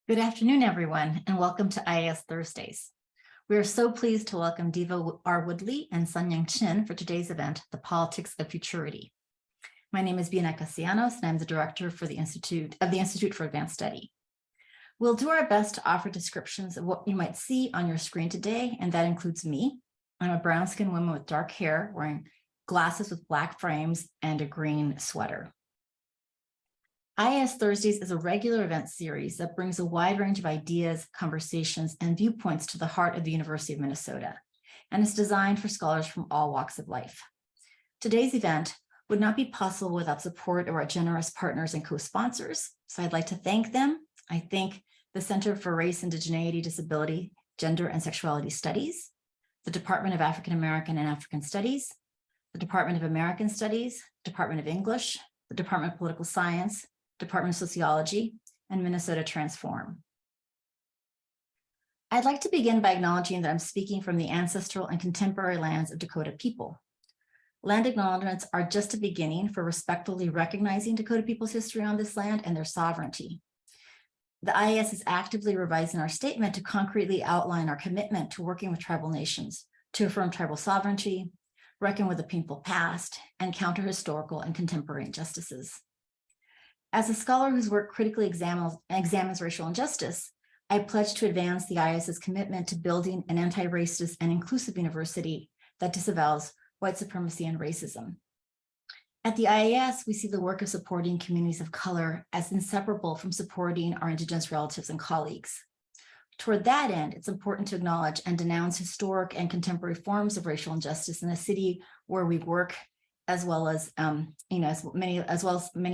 Good afternoon, everyone, and welcome to IAS Thursdays. We are so pleased to welcome Deva R. and Sun Yung Shin for today's event, The Politics of Futurity. My name is Bianca Castellanos, and I'm the director for the Institute for Advanced Study. We'll do our best to offer descriptions of what you might see on your screen today, and that includes me. I'm a brown-skinned woman with dark hair, wearing glasses with black frames and a green sweater. IAS Thursdays is a regular event series that brings a wide range of ideas, conversations, and viewpoints to the heart of the University of Minnesota, and is designed for scholars from all walks of life. Today's event would not be possible without support of our generous partners and co-sponsors, so I'd like to thank them. I thank the Center for Race, Indigeneity, Disability, Gender, and Sexuality Studies, the Department of African American and African Studies, the Department of American Studies, Department of English, the Department of Political Science, Department of Sociology, and Minnesota Transform. I'd like to begin by acknowledging that I'm speaking from the ancestral and contemporary lands of Dakota people. Land acknowledgements are just a beginning for respectfully recognizing Dakota people's history on this land and their sovereignty. The IAS is actively revising our statement to concretely outline our commitment to working with tribal nations, to affirm tribal sovereignty, reckon with a painful past, and counter historical and contemporary injustices. As a scholar whose work critically examines racial injustice, I pledge to advance the IAS's commitment to building an anti-racist and inclusive university that disavows white supremacy and racism. At the IAS, we see the work of supporting communities of color as inseparable from supporting our Indigenous relatives and colleagues. Toward that end, it's important to acknowledge and denounce historic and contemporary forms of racial injustice in the city where we work, as well as many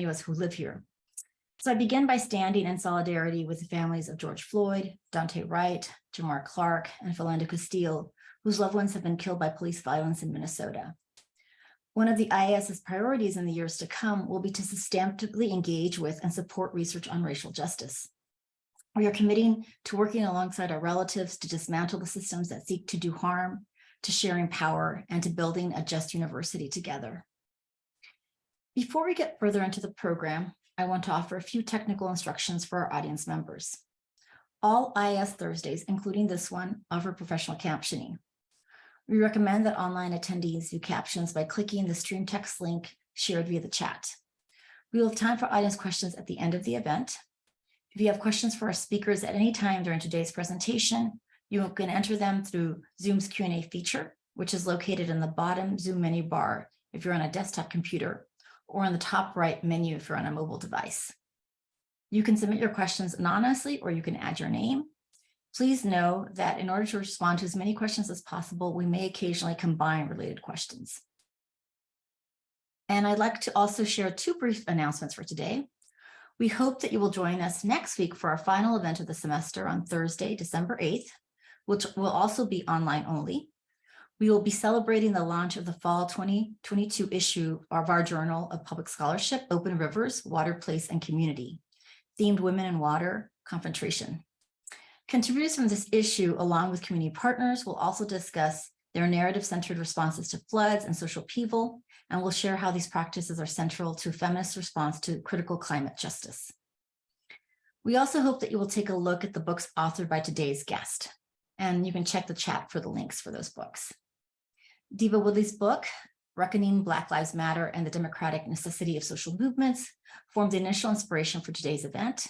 of us who live here. So I begin by standing in solidarity with the families of George Floyd, Dante Wright, Jamar Clark, and Philando Castile, whose loved ones have been killed by police violence in Minnesota. One of the IAS's priorities in the years to come will be to substantively engage with and support research on racial justice. We are committing to working alongside our relatives to dismantle the systems that seek to do harm, to sharing power, and to building a just university together. Before we get further into the program, I want to offer a few technical instructions for our audience members. All IAS Thursdays, including this one, offer professional captioning. We recommend that online attendees view captions by clicking the stream text link shared via the chat. We will have time for audience questions at the end of the event. If you have questions for our speakers at any time during today's presentation, you can enter them through Zoom's Q&A feature, which is located in the bottom Zoom menu bar if you're on a desktop computer, or on the top right menu if you're on a mobile device. You can submit your questions anonymously, or you can add your name. Please know that in order to respond to as many questions as possible, we may occasionally combine related questions. And I'd like to also share two brief announcements for today. We hope that you will join us next week for our final event of the semester on Thursday, December 8th, which will also be online only. We will be celebrating the launch of the fall 2022 issue of our Journal of Public Scholarship, Open Rivers, Water, Place, and Community, themed Women in Water Confrontation. Contributors from this issue, along with community partners, will also discuss their narrative-centered responses to floods and social upheaval, and will share how these practices are central to a feminist response to critical climate justice. We also hope that you will take a look at the books authored by today's guest, and you can check the chat for the links for those books. Deva Woodley's book, Reckoning Black Lives Matter and the Democratic Necessity of Social Movements, formed the initial inspiration for today's event.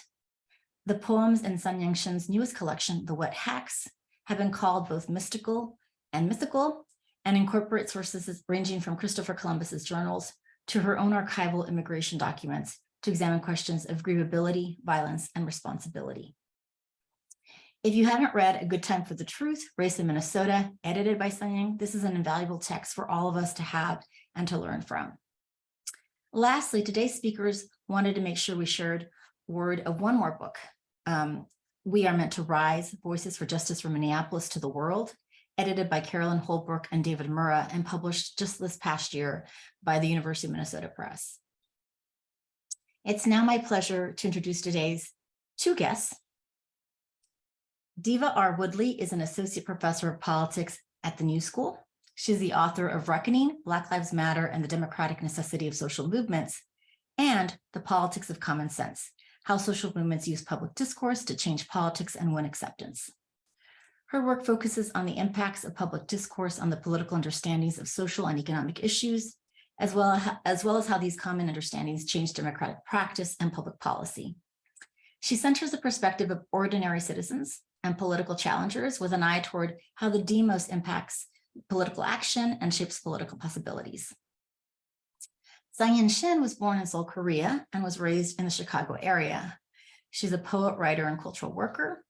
The poems in Sun Yung Shin's newest collection, The Wet Hacks, have been called both mystical and mythical, and incorporate sources ranging from Christopher Columbus's journals to her own archival immigration documents to examine questions of grievability, violence, and responsibility. If you haven't read A Good Time for the Truth, Race in Minnesota, edited by Sun Yung, this is an invaluable text for all of us to have and to learn from. Lastly, today's speakers wanted to make sure we shared word of one more book. We Are Meant to Rise, Voices for Justice from Minneapolis to the World, edited by Carolyn Holbrook and David Murrah, and published just this past year by the University of Minnesota Press. It's now my pleasure to introduce today's two guests. Deva R. Woodley is an associate professor of politics at the New School. She's the author of Reckoning, Black Lives Matter and the Democratic Necessity of Social Movements, and The Politics of Common Sense, how social movements use public discourse to change politics and win acceptance. Her work focuses on the impacts of public discourse on the political understandings of social and economic issues, as well as how these common understandings change democratic practice and public policy. She centers the perspective of ordinary citizens and political challengers with an eye toward how the demos impacts political action and shapes political possibilities. Sun Yung Shin was born in Seoul, Korea, and was raised in the Chicago area. She's a poet, writer, and cultural worker.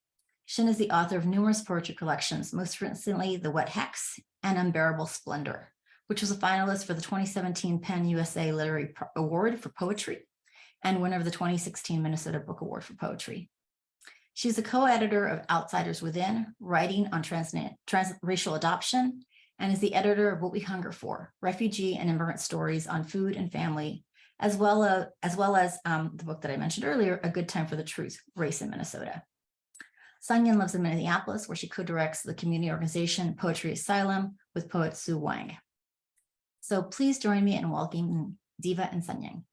Shin is the author of numerous poetry collections, most recently The Wet Hex and Unbearable Splendor, which was a finalist for the 2017 PEN USA Literary Award for Poetry and winner of the 2016 Minnesota Book Award for Poetry. She's a co-editor of Outsiders Within, writing on transracial adoption, and is the editor of What We Hunger For, Refugee and Immigrant Stories on Food and Family, as well as the book that I mentioned earlier, A Good Time for the Truth, Race in Minnesota. Sun Yung lives in Minneapolis, where she co-directs the community organization Poetry Asylum with poet Sue Wang. So please join me in welcoming Deva and Sun Yung.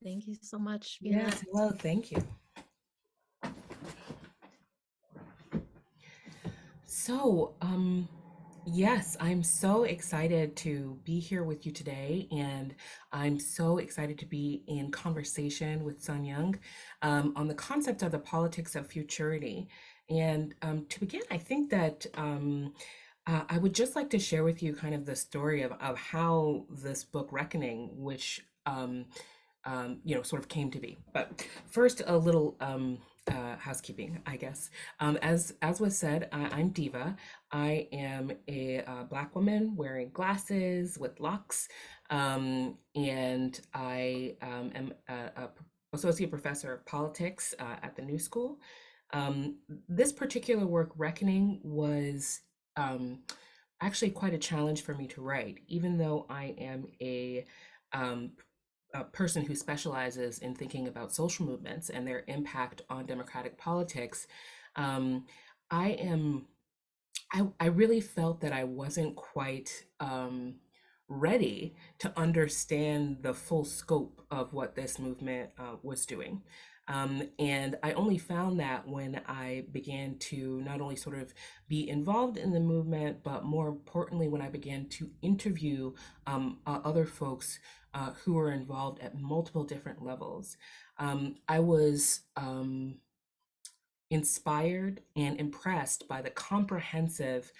Thank you so much. Yes, hello, thank you. So, yes, I'm so excited to be here with you today, and I'm so excited to be in conversation with Sun Yung on the concept of the politics of futurity. And to begin, I think that I would just like to share with you kind of the story of how this book, Reckoning, which sort of came to be. But first, a little housekeeping, I guess. As was said, I'm Deva. I am a Black woman wearing glasses with locks, and I am a associate professor of politics at the New School. This particular work, Reckoning, was actually quite a challenge for me to write, even though I am a person who specializes in thinking about social movements and their impact on democratic politics. I really felt that I wasn't quite ready to understand the full scope of what this movement was doing. And I only found that when I began to not only sort of be involved in the movement, but more importantly, when I began to interview other folks who were involved at multiple different levels. I was inspired and impressed by the comprehensive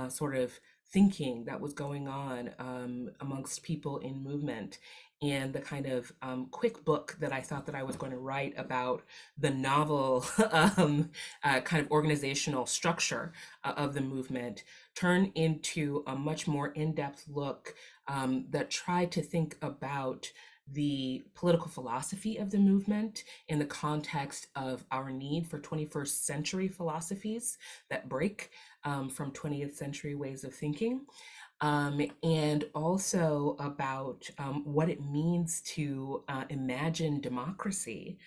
sort of thinking that was going on amongst people in movement, and the kind of quick book that I thought that I was going to write about the novel kind of organizational structure of the movement turned into a much more in-depth look that tried to think about the political philosophy of the movement in the context of our need for 21st century philosophies that break from 20th century ways of thinking. And also about what it means to imagine democracy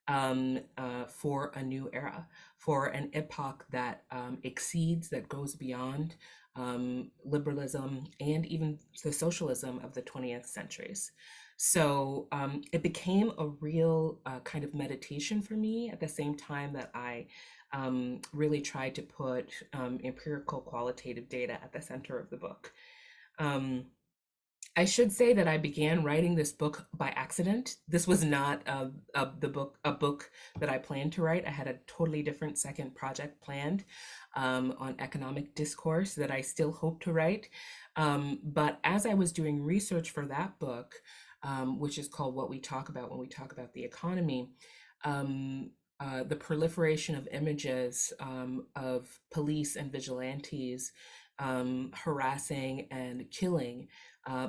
for a new era, for an epoch that exceeds, that goes beyond liberalism and even the socialism of the 20th centuries. So it became a real kind of meditation for me at the same time that I really tried to put empirical qualitative data at the center of the book. I should say that I began writing this book by accident. This was not a book that I planned to write. I had a totally different second project planned on economic discourse that I still hope to write. But as I was doing research for that book, which is called What We Talk About When We Talk About the Economy, the proliferation of images of police and vigilantes harassing and killing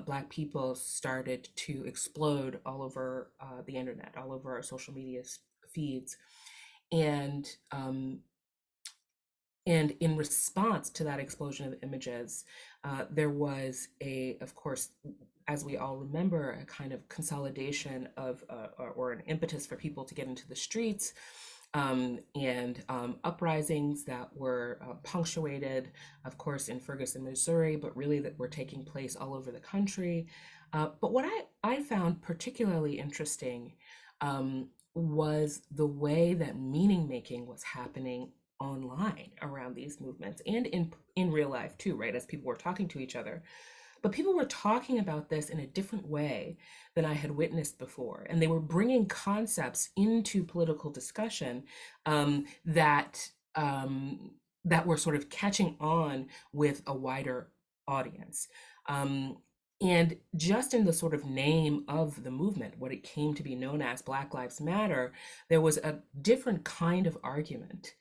Black people started to explode all over the internet, all over our social media feeds. And in response to that explosion of images, there was of course, as we all remember, a kind of consolidation of, or an impetus for people to get into the streets and uprisings that were punctuated, of course, in Ferguson, Missouri, but really that were taking place all over the country. But what I found particularly interesting was the way that meaning making was happening online around these movements and in real life too, right? As people were talking to each other. But people were talking about this in a different way than I had witnessed before. And they were bringing concepts into political discussion that were sort of catching on with a wider audience. And just in the sort of name of the movement, what it came to be known as Black Lives Matter, there was a different kind of argument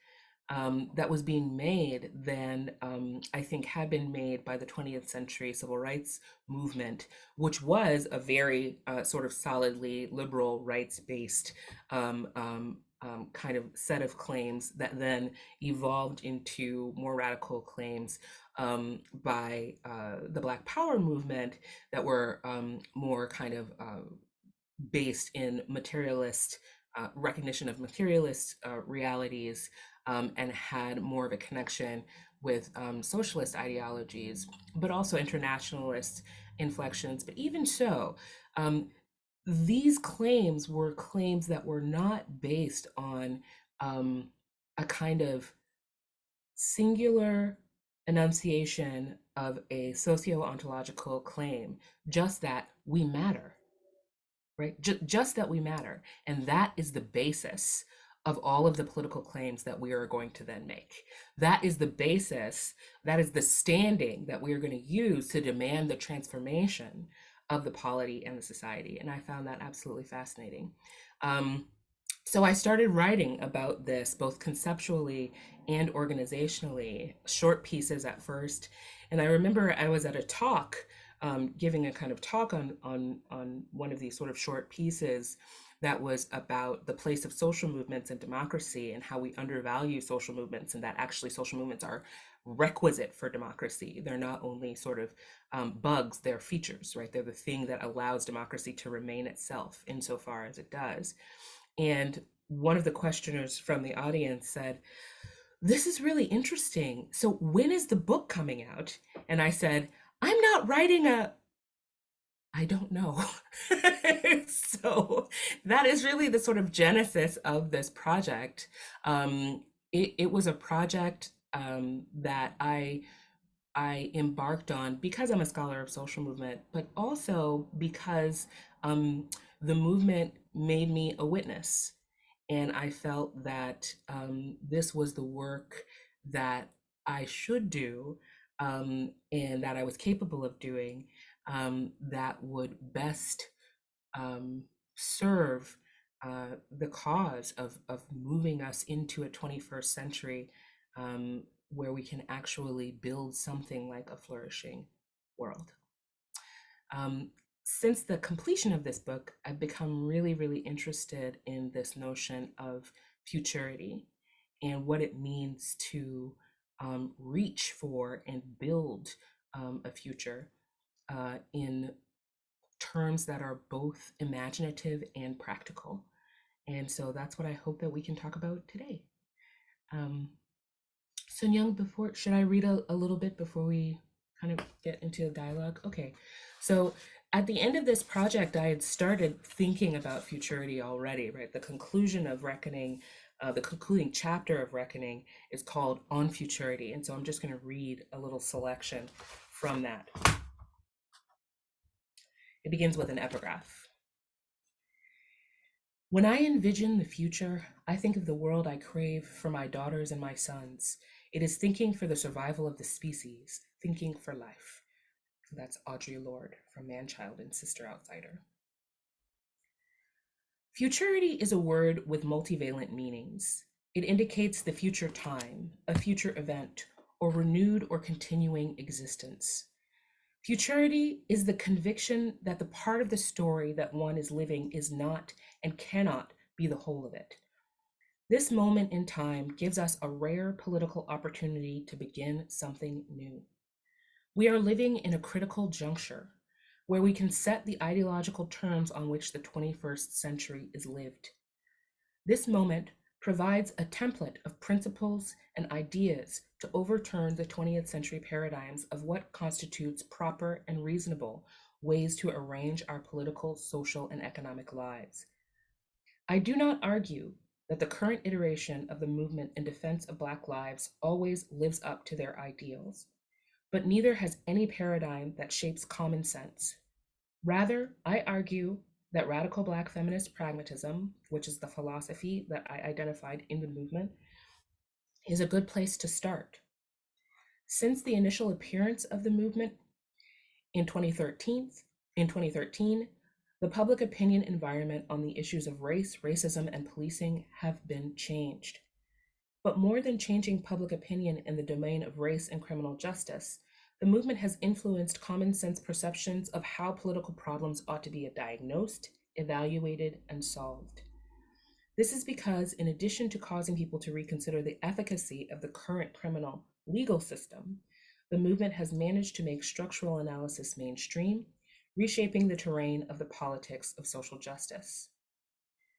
that was being made than I think had been made by the 20th century civil rights movement, which was a very sort of solidly liberal rights-based kind of set of claims that then evolved into more radical claims by the Black Power movement that were more kind of based in materialist recognition of materialist realities and had more of a connection with socialist ideologies, but also internationalist inflections. But even so, these claims were claims that were not based on a kind of singular enunciation of a socio-ontological claim, just that we matter, right? Just that we matter. And that is the basis of all of the political claims that we are going to then make. That is the basis, that is the standing that we are going to use to demand the transformation of the polity and the society. And I found that absolutely fascinating. So I started writing about this both conceptually and organizationally, short pieces at first. And I remember I was at a talk, giving a kind of talk on one of these sort of short pieces that was about the place of social movements and democracy and how we undervalue social movements, and that actually social movements are requisite for democracy. They're not only sort of bugs, they're features, right? They're the thing that allows democracy to remain itself insofar as it does. And one of the questioners from the audience said, "This is really interesting. So when is the book coming out?" And I said, "I'm not writing I don't know." So that is really the sort of genesis of this project. It was a project that I embarked on because I'm a scholar of social movement, but also because the movement made me a witness. And I felt that this was the work that I should do and that I was capable of doing that would best serve the cause of moving us into a 21st century where we can actually build something like a flourishing world. Since the completion of this book, I've become really, really interested in this notion of futurity and what it means to reach for and build a future in terms that are both imaginative and practical. And so that's what I hope that we can talk about today. Sun Yung, should I read a little bit before we kind of get into the dialogue? Okay, so at the end of this project, I had started thinking about futurity already, right? The conclusion of Reckoning, the concluding chapter of Reckoning is called On Futurity. And so I'm just going to read a little selection from that. It begins with an epigraph. When I envision the future, I think of the world I crave for my daughters and my sons. It is thinking for the survival of the species, thinking for life. So that's Audre Lorde from Manchild and Sister Outsider. Futurity is a word with multivalent meanings. It indicates the future time, a future event, or renewed or continuing existence. Futurity is the conviction that the part of the story that one is living is not and cannot be the whole of it. This moment in time gives us a rare political opportunity to begin something new. We are living in a critical juncture where we can set the ideological terms on which the 21st century is lived. This moment provides a template of principles and ideas to overturn the 20th century paradigms of what constitutes proper and reasonable ways to arrange our political, social, and economic lives. I do not argue that the current iteration of the movement in defense of Black lives always lives up to their ideals, but neither has any paradigm that shapes common sense. Rather, I argue that radical Black feminist pragmatism, which is the philosophy that I identified in the movement, is a good place to start. Since the initial appearance of the movement in 2013, the public opinion environment on the issues of race, racism, and policing have been changed. But more than changing public opinion in the domain of race and criminal justice, the movement has influenced common sense perceptions of how political problems ought to be diagnosed, evaluated, and solved. This is because, in addition to causing people to reconsider the efficacy of the current criminal legal system, the movement has managed to make structural analysis mainstream, reshaping the terrain of the politics of social justice.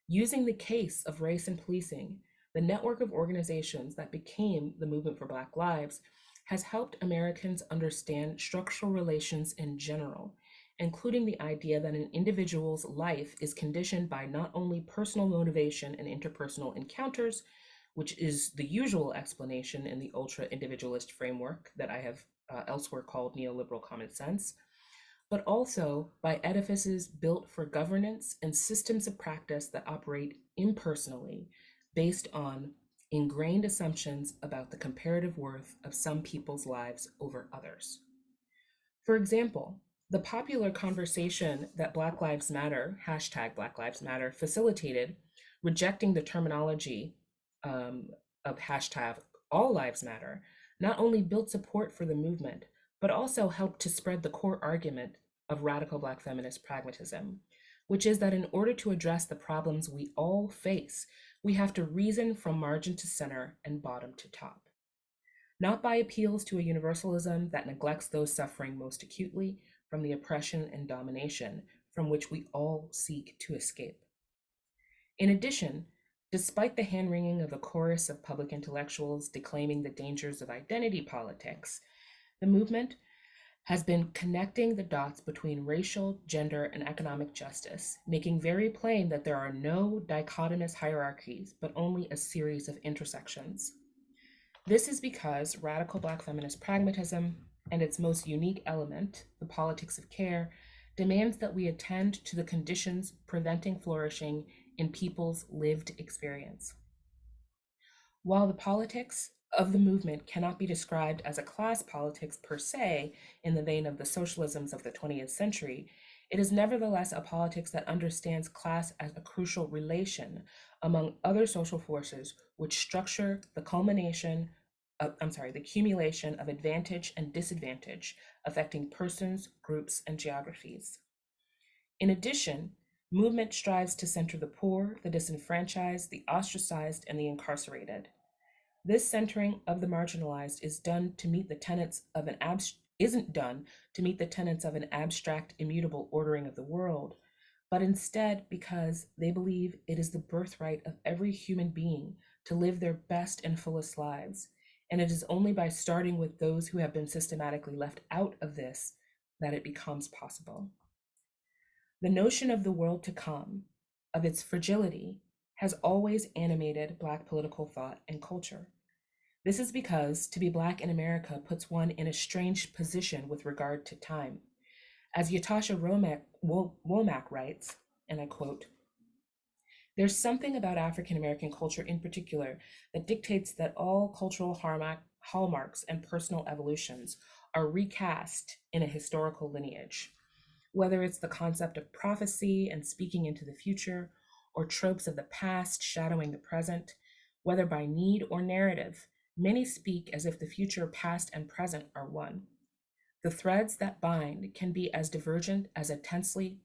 Using the case of race and policing, the network of organizations that became the Movement for Black Lives has helped Americans understand structural relations in general, including the idea that an individual's life is conditioned by not only personal motivation and interpersonal encounters, which is the usual explanation in the ultra-individualist framework that I have elsewhere called neoliberal common sense, but also by edifices built for governance and systems of practice that operate impersonally based on ingrained assumptions about the comparative worth of some people's lives over others. For example, the popular conversation that Black Lives Matter, hashtag Black Lives Matter, facilitated, rejecting the terminology of hashtag All Lives Matter, not only built support for the movement, but also helped to spread the core argument of radical Black feminist pragmatism, which is that in order to address the problems we all face, we have to reason from margin to center and bottom to top. Not by appeals to a universalism that neglects those suffering most acutely from the oppression and domination from which we all seek to escape. In addition, despite the hand-wringing of a chorus of public intellectuals declaiming the dangers of identity politics, the movement has been connecting the dots between racial, gender, and economic justice, making very plain that there are no dichotomous hierarchies, but only a series of intersections. This is because radical Black feminist pragmatism and its most unique element, the politics of care, demands that we attend to the conditions preventing flourishing in people's lived experience. While the politics of the movement cannot be described as a class politics per se in the vein of the socialisms of the 20th century, it is nevertheless a politics that understands class as a crucial relation among other social forces which structure the the accumulation of advantage and disadvantage affecting persons, groups, and geographies. In addition, movement strives to center the poor, the disenfranchised, the ostracized, and the incarcerated. This centering of the marginalized isn't done to meet the tenets of an abstract, immutable ordering of the world, but instead because they believe it is the birthright of every human being to live their best and fullest lives, and it is only by starting with those who have been systematically left out of this that it becomes possible. The notion of the world to come, of its fragility, has always animated Black political thought and culture. This is because to be Black in America puts one in a strange position with regard to time. As Yatasha Womack writes, and I quote, "There's something about African American culture in particular that dictates that all cultural hallmarks and personal evolutions are recast in a historical lineage. Whether it's the concept of prophecy and speaking into the future, or tropes of the past shadowing the present, whether by need or narrative, many speak as if the future, past, and present are one. The threads that bind can be as divergent as a tensely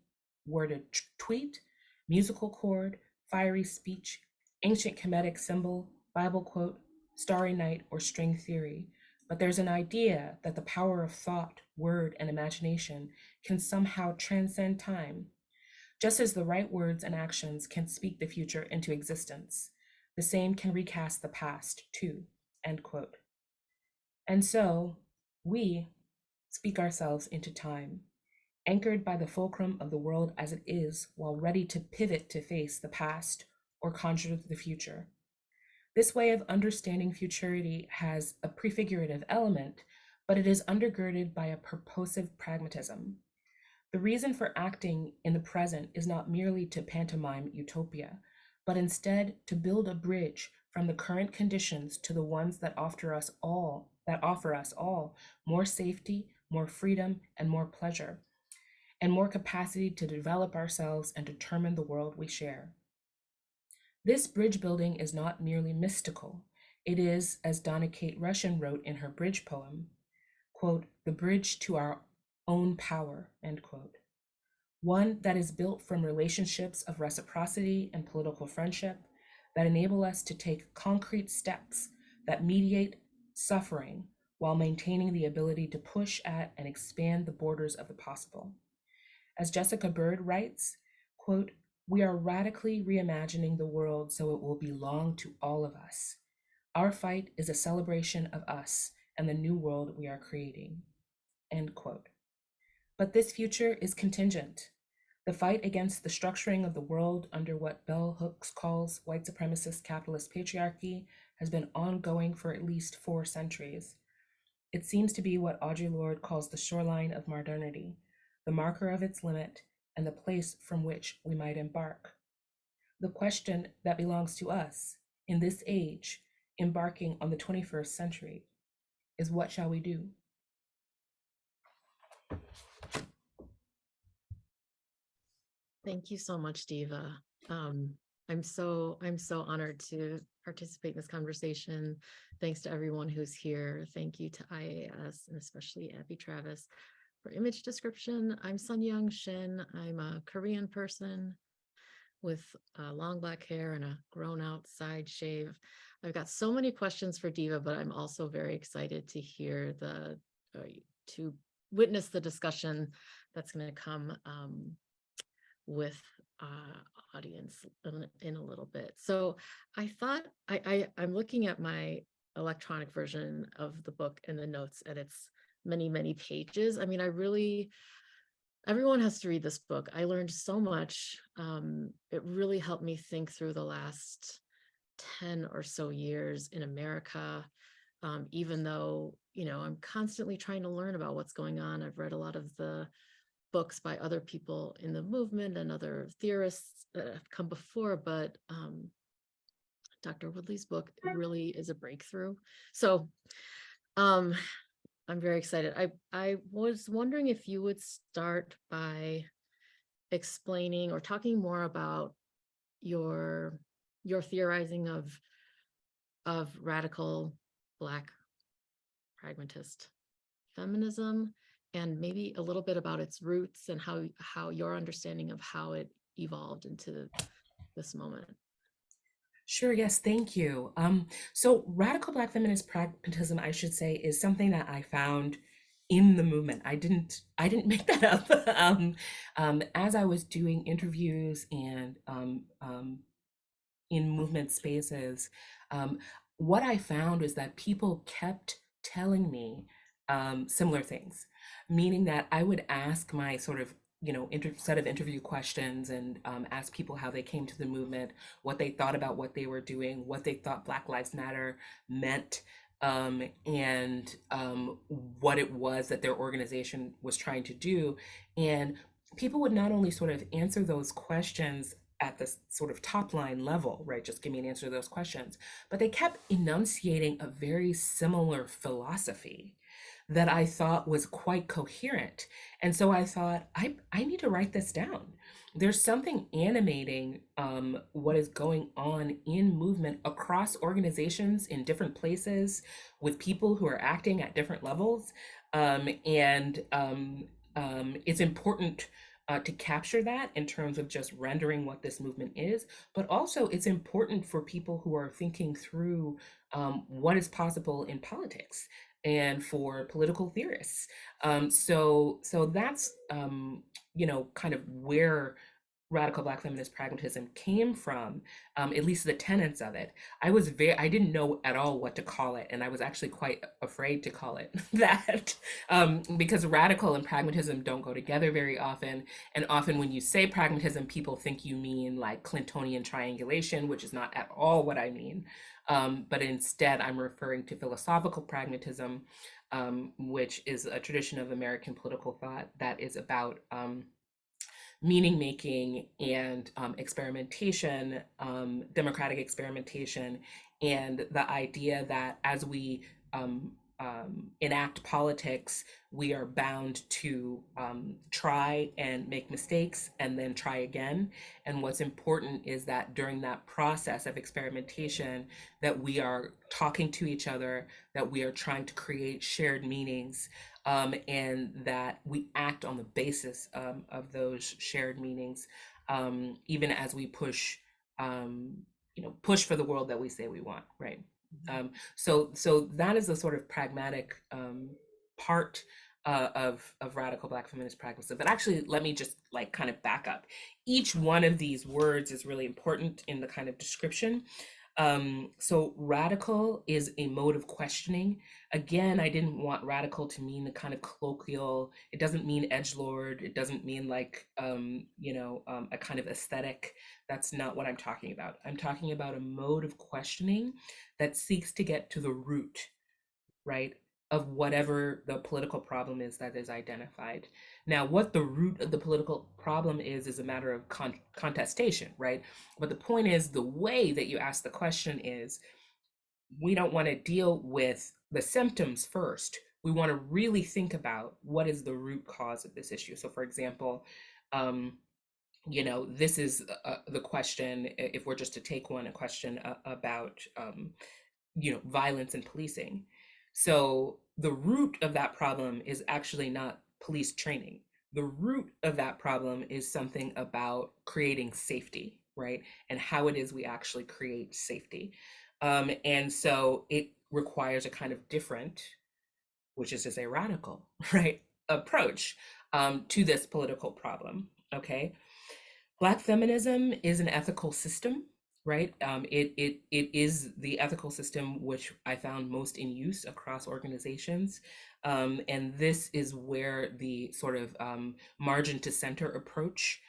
worded tweet, musical chord, fiery speech, ancient Kemetic symbol, Bible quote, starry night, or string theory. But there's an idea that the power of thought, word, and imagination can somehow transcend time. Just as the right words and actions can speak the future into existence, The same can recast the past too, end quote. And so we speak ourselves into time, anchored by the fulcrum of the world as it is, while ready to pivot to face the past or conjure the future. This way of understanding futurity has a prefigurative element, but it is undergirded by a purposive pragmatism. The reason for acting in the present is not merely to pantomime utopia, but instead to build a bridge from the current conditions to the ones that offer us all more safety, more freedom, and more pleasure, and more capacity to develop ourselves and determine the world we share. This bridge building is not merely mystical. It is, as Donna Kate Rushin wrote in her bridge poem, quote, the bridge to our own power, end quote. One that is built from relationships of reciprocity and political friendship that enable us to take concrete steps that mediate suffering while maintaining the ability to push at and expand the borders of the possible. As Jessica Bird writes, quote, we are radically reimagining the world so it will belong to all of us. Our fight is a celebration of us and the new world we are creating, end quote. But this future is contingent. The fight against the structuring of the world under what Bell Hooks calls white supremacist capitalist patriarchy has been ongoing for at least 4 centuries. It seems to be what Audre Lorde calls the shoreline of modernity, the marker of its limit, and the place from which we might embark. The question that belongs to us in this age, embarking on the 21st century, is what shall we do? Thank you so much, Deva. I'm so honored to participate in this conversation. Thanks to everyone who's here. Thank you to IAS and especially Abby Travis for image description. I'm Sun Yung Shin. I'm a Korean person with long black hair and a grown out side shave. I've got so many questions for Deva, but I'm also very excited to hear to witness the discussion that's going to come with audience in a little bit. So I thought I'm looking at my electronic version of the book and the notes, and it's many pages. I mean, everyone has to read this book. I learned so much. It really helped me think through the last 10 or so years in America. Even though, I'm constantly trying to learn about what's going on. I've read a lot of the books by other people in the movement and other theorists that have come before, but Dr. Woodley's book really is a breakthrough. So I'm very excited. I was wondering if you would start by explaining or talking more about your theorizing of radical Black pragmatist feminism, and maybe a little bit about its roots and how your understanding of how it evolved into this moment. Sure, yes, thank you. So radical Black feminist pragmatism, I should say, is something that I found in the movement. I didn't make that up. As I was doing interviews and in movement spaces, what I found is that people kept telling me similar things, meaning that I would ask my sort of set of interview questions and ask people how they came to the movement, what they thought about what they were doing, what they thought Black Lives Matter meant, and what it was that their organization was trying to do. And people would not only sort of answer those questions at the sort of top line level, right? Just give me an answer to those questions. But they kept enunciating a very similar philosophy that I thought was quite coherent. And so I thought, I need to write this down. There's something animating what is going on in movement across organizations in different places with people who are acting at different levels. And it's important to capture that in terms of just rendering what this movement is, but also it's important for people who are thinking through what is possible in politics and for political theorists. So that's kind of where radical Black feminist pragmatism came from, at least the tenets of it, I didn't know at all what to call it, and I was actually quite afraid to call it that, because radical and pragmatism don't go together very often, and often when you say pragmatism, people think you mean like Clintonian triangulation, which is not at all what I mean, but instead I'm referring to philosophical pragmatism, which is a tradition of American political thought that is about meaning making and experimentation, democratic experimentation, and the idea that as we enact politics, we are bound to try and make mistakes and then try again. And what's important is that during that process of experimentation, that we are talking to each other, that we are trying to create shared meanings, and that we act on the basis of those shared meanings, even as we push, push for the world that we say we want, right? So that is the sort of pragmatic part of radical Black feminist practice. But actually, let me just like kind of back up. Each one of these words is really important in the kind of description. So radical is a mode of questioning. Again, I didn't want radical to mean the kind of colloquial. It doesn't mean edgelord. It doesn't mean like, a kind of aesthetic. That's not what I'm talking about. I'm talking about a mode of questioning that seeks to get to the root, right, of whatever the political problem is that is identified. Now, what the root of the political problem is a matter of contestation, right? But the point is, the way that you ask the question is, we don't want to deal with the symptoms first. We want to really think about what is the root cause of this issue. So, for example, this is the question, if we're just to take one, a question about, violence and policing. So the root of that problem is actually not police training. The root of that problem is something about creating safety, right? And how it is we actually create safety. And so it requires a kind of different, which is to say radical, right, approach to this political problem, okay? Black feminism is an ethical system, right? It is the ethical system which I found most in use across organizations. And this is where the sort of margin to center approach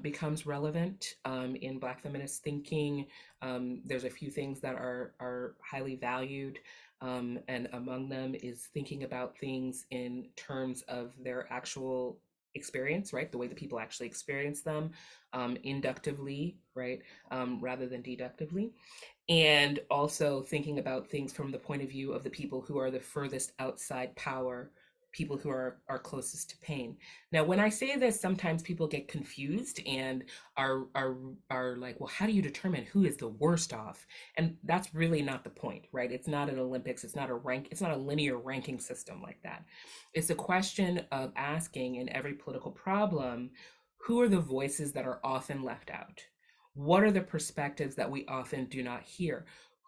becomes relevant in Black feminist thinking. There's a few things that are highly valued. And among them is thinking about things in terms of their actual experience, right? The way that people actually experience them, inductively, right? Rather than deductively. And also thinking about things from the point of view of the people who are the furthest outside power, people who are closest to pain. Now, when I say this, sometimes people get confused and are like, well, how do you determine who is the worst off? And that's really not the point, right? It's not an Olympics, it's not a linear ranking system like that. It's a question of asking in every political problem, who are the voices that are often left out? What are the perspectives that we often do not hear?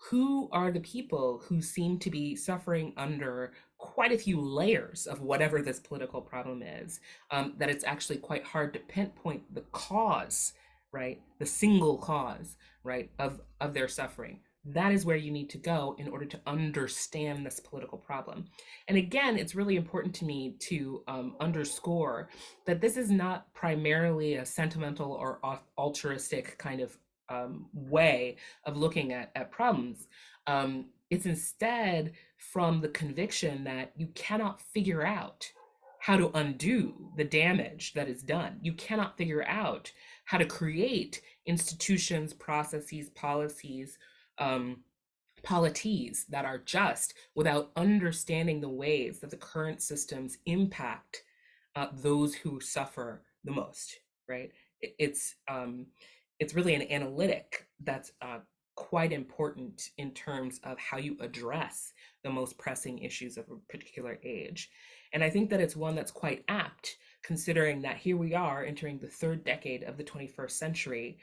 Who are the people who seem to be suffering under quite a few layers of whatever this political problem is, that it's actually quite hard to pinpoint the cause, right? The single cause, right, of their suffering. That is where you need to go in order to understand this political problem. And again, it's really important to me to underscore that this is not primarily a sentimental or altruistic kind of way of looking at problems. It's instead from the conviction that you cannot figure out how to undo the damage that is done. You cannot figure out how to create institutions, processes, policies, polities that are just without understanding the ways that the current systems impact those who suffer the most, right? It's really an analytic that's quite important in terms of how you address the most pressing issues of a particular age. And I think that it's one that's quite apt, considering that here we are entering the third decade of the 21st century,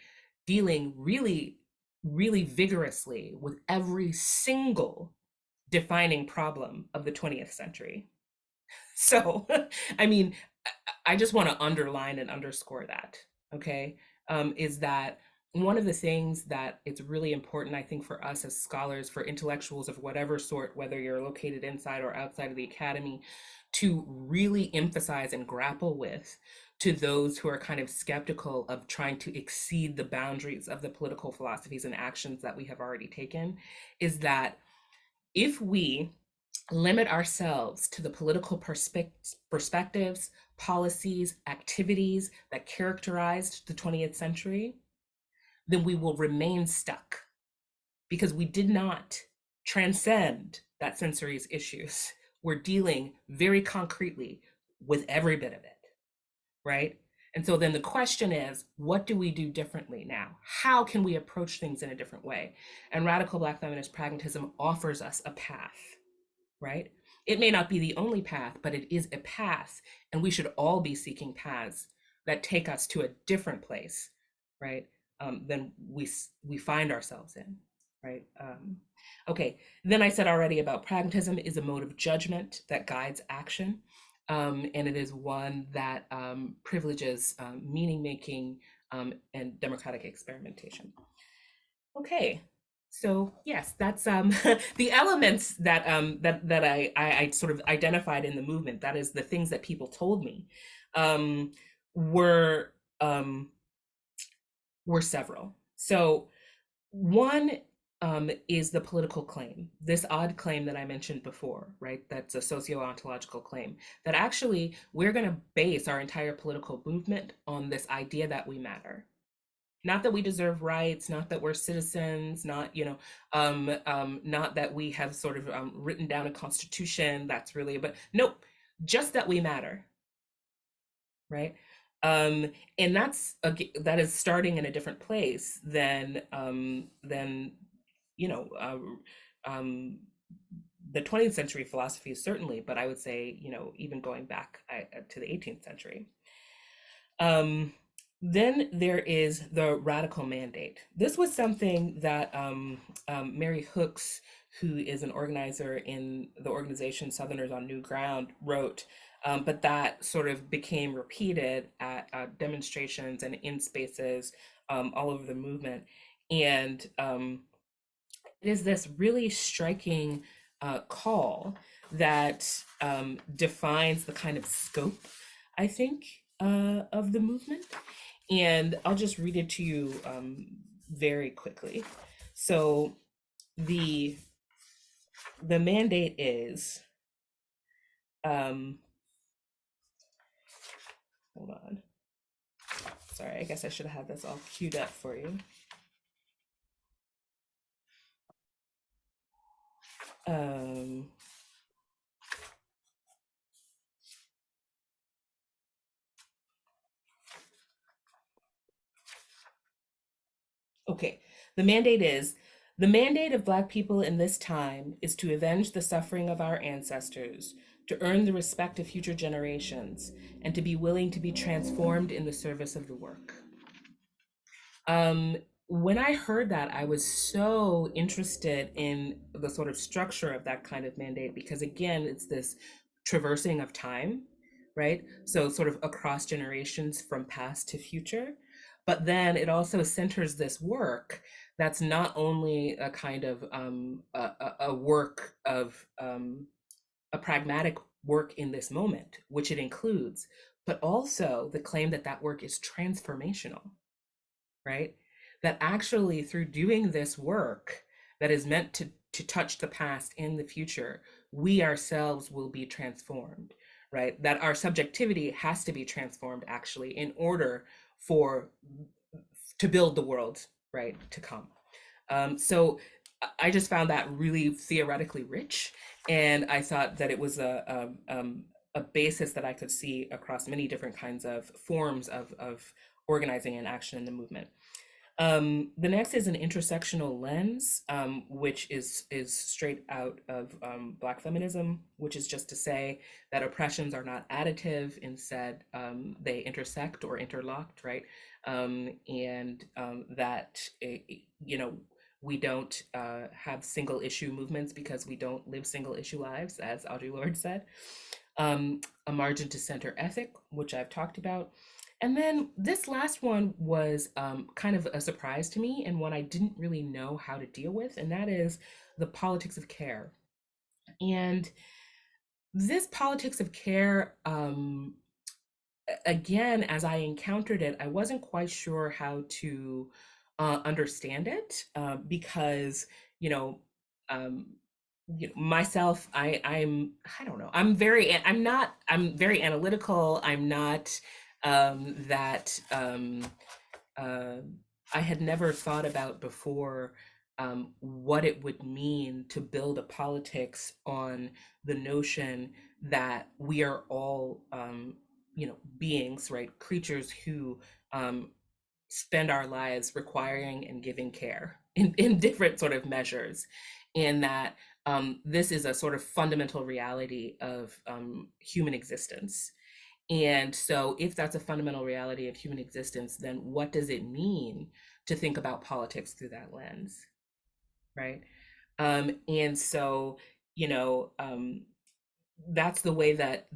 dealing really, really vigorously with every single defining problem of the 20th century. So, I mean, I just want to underline and underscore that, okay? is that one of the things that it's really important, I think, for us as scholars, for intellectuals of whatever sort, whether you're located inside or outside of the academy, to really emphasize and grapple with, to those who are kind of skeptical of trying to exceed the boundaries of the political philosophies and actions that we have already taken, is that if we limit ourselves to the political perspectives, policies, activities that characterized the 20th century, then we will remain stuck, because we did not transcend that century's issues. We're dealing very concretely with every bit of it, right? And so then the question is, what do we do differently now? How can we approach things in a different way? And radical Black feminist pragmatism offers us a path, right? It may not be the only path, but it is a path, and we should all be seeking paths that take us to a different place, right? Than we find ourselves in, right? Okay, then I said already about pragmatism is a mode of judgment that guides action, and it is one that privileges meaning making and democratic experimentation. Okay, so yes, that's the elements that I sort of identified in the movement. That is the things that people told me were several. So one is the political claim, this odd claim that I mentioned before, right? That's a socio-ontological claim, that actually we're going to base our entire political movement on this idea that we matter. Not that we deserve rights, not that we're citizens, not, not that we have sort of written down a constitution that's really, but nope, just that we matter, right? And that is starting in a different place than the 20th century philosophy, certainly, but I would say, even going back to the 18th century. Then there is the radical mandate. This was something that Mary Hooks, who is an organizer in the organization Southerners on New Ground, wrote, but that sort of became repeated at demonstrations and in spaces all over the movement. And it is this really striking call that defines the kind of scope, I think, of the movement. And I'll just read it to you very quickly. So the mandate is, hold on. Sorry, I guess I should have this all queued up for you. Okay, the mandate is, the mandate of Black people in this time is to avenge the suffering of our ancestors, to earn the respect of future generations, and to be willing to be transformed in the service of the work. When I heard that, I was so interested in the sort of structure of that kind of mandate, because again, it's this traversing of time, right? So sort of across generations from past to future. But then it also centers this work that's not only a kind of a work of a pragmatic work in this moment, which it includes, but also the claim that that work is transformational, right? That actually through doing this work that is meant to touch the past and the future, we ourselves will be transformed, right? That our subjectivity has to be transformed actually in order to build the world, right, to come. So I just found that really theoretically rich, and I thought that it was a basis that I could see across many different kinds of forms of organizing and action in the movement. The next is an intersectional lens, which is straight out of Black feminism, which is just to say that oppressions are not additive, instead they intersect or interlocked, right? And that, we don't have single issue movements because we don't live single issue lives, as Audre Lorde said. A margin to center ethic, which I've talked about. And then this last one was kind of a surprise to me and one I didn't really know how to deal with, and that is the politics of care. And this politics of care, again, as I encountered it, I wasn't quite sure how to understand it because, you know, um, myself, I don't know, I'm very analytical. I'm not that uh, I had never thought about before what it would mean to build a politics on the notion that we are all, beings, right? Creatures who um, spend our lives requiring and giving care in different sort of measures, and that this is a sort of fundamental reality of human existence. And so, if that's a fundamental reality of human existence, then what does it mean to think about politics through that lens, right? And so, you know, that's the way that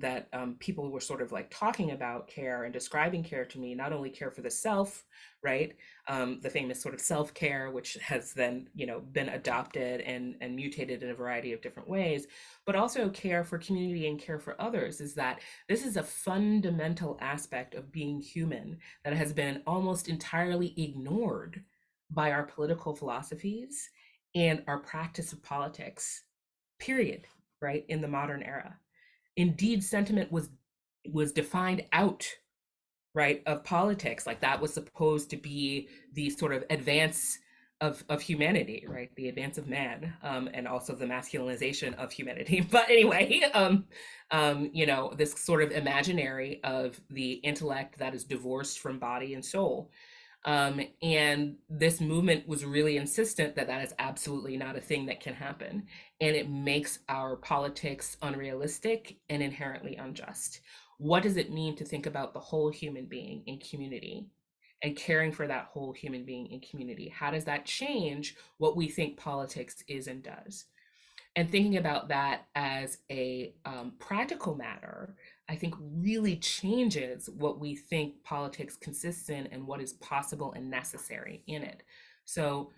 people were sort of like talking about care and describing care to me. Not only care for the self, right? The famous sort of self-care, which has then been adopted and mutated in a variety of different ways, but also care for community and care for others. Is that this is a fundamental aspect of being human that has been almost entirely ignored by our political philosophies and our practice of politics, period, right, in the modern era. Indeed, sentiment was defined out, right, of politics. Like that was supposed to be the sort of advance of humanity, right, the advance of man, and also the masculinization of humanity. But anyway, this sort of imaginary of the intellect that is divorced from body and soul. And this movement was really insistent that that is absolutely not a thing that can happen. And it makes our politics unrealistic and inherently unjust. What does it mean to think about the whole human being in community and caring for that whole human being in community? How does that change what we think politics is and does? And thinking about that as a practical matter, I think really changes what we think politics consists in and what is possible and necessary in it. So,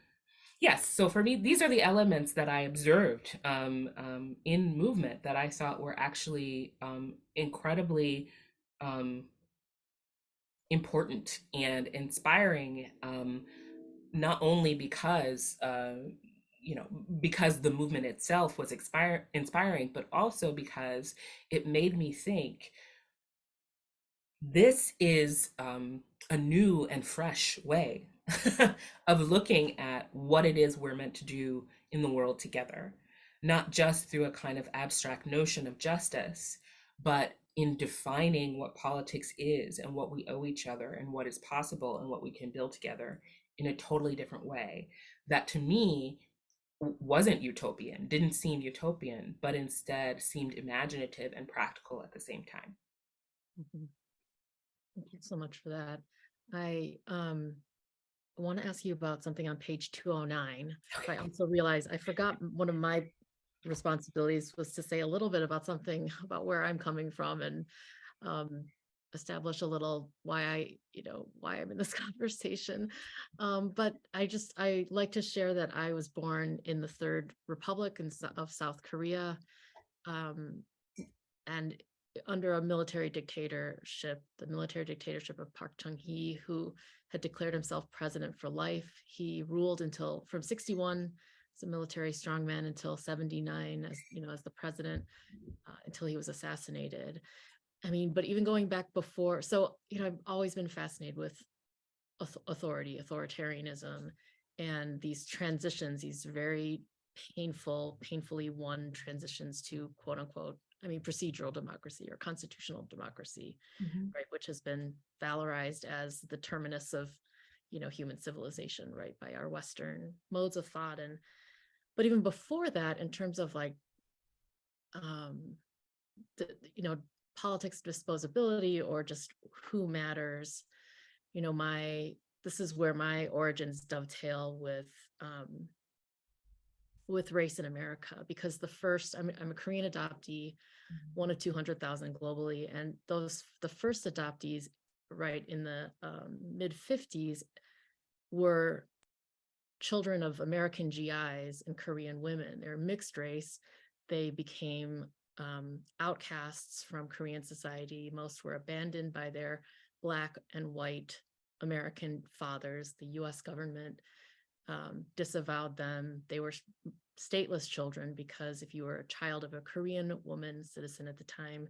yes, so for me, these are the elements that I observed in movement that I thought were actually incredibly important and inspiring, not only because because the movement itself was inspiring, but also because it made me think this is a new and fresh way of looking at what it is we're meant to do in the world together, not just through a kind of abstract notion of justice, but in defining what politics is and what we owe each other and what is possible and what we can build together in a totally different way. That to me wasn't utopian, didn't seem utopian, but instead seemed imaginative and practical at the same time. Mhm. Thank you so much for that. I want to ask you about something on page 209. But I also realized I forgot one of my responsibilities was to say a little bit about something about where I'm coming from and um, establish a little why I'm in this conversation. But I like to share that I was born in the Third Republic of South Korea, um, and under a military dictatorship, the military dictatorship of Park Chung-hee, who had declared himself president for life. He ruled until from 61 as a military strongman until 79 as the president, until he was assassinated. I mean, but even going back before, so I've always been fascinated with authoritarianism, and these transitions, these very painfully won transitions to quote unquote, procedural democracy or constitutional democracy, Mhm. right, which has been valorized as the terminus of human civilization, right, by our Western modes of thought. But even before that, in terms of like um the, politics disposability or just who matters, this is where my origins dovetail with race in America, because I'm a Korean adoptee, one of 200,000 globally, and the first adoptees right, in the mid 50s were children of American GIs and Korean women. They're mixed race. They became outcasts from Korean society. Most were abandoned by their Black and white American fathers. The US government disavowed them. They were stateless children because if you were a child of a Korean woman citizen at the time,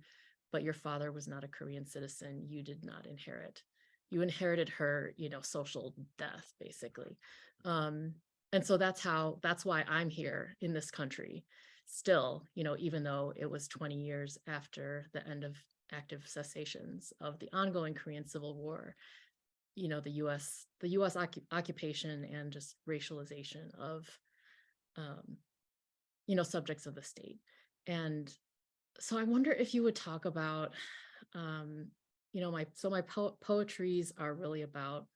but your father was not a Korean citizen, you did not inherit. You inherited her, social death, basically. And so that's why I'm here in this country still, even though it was 20 years after the end of active cessations of the ongoing Korean Civil War, the US occupation and just racialization of, subjects of the state. And so I wonder if you would talk about, my poetries are really about,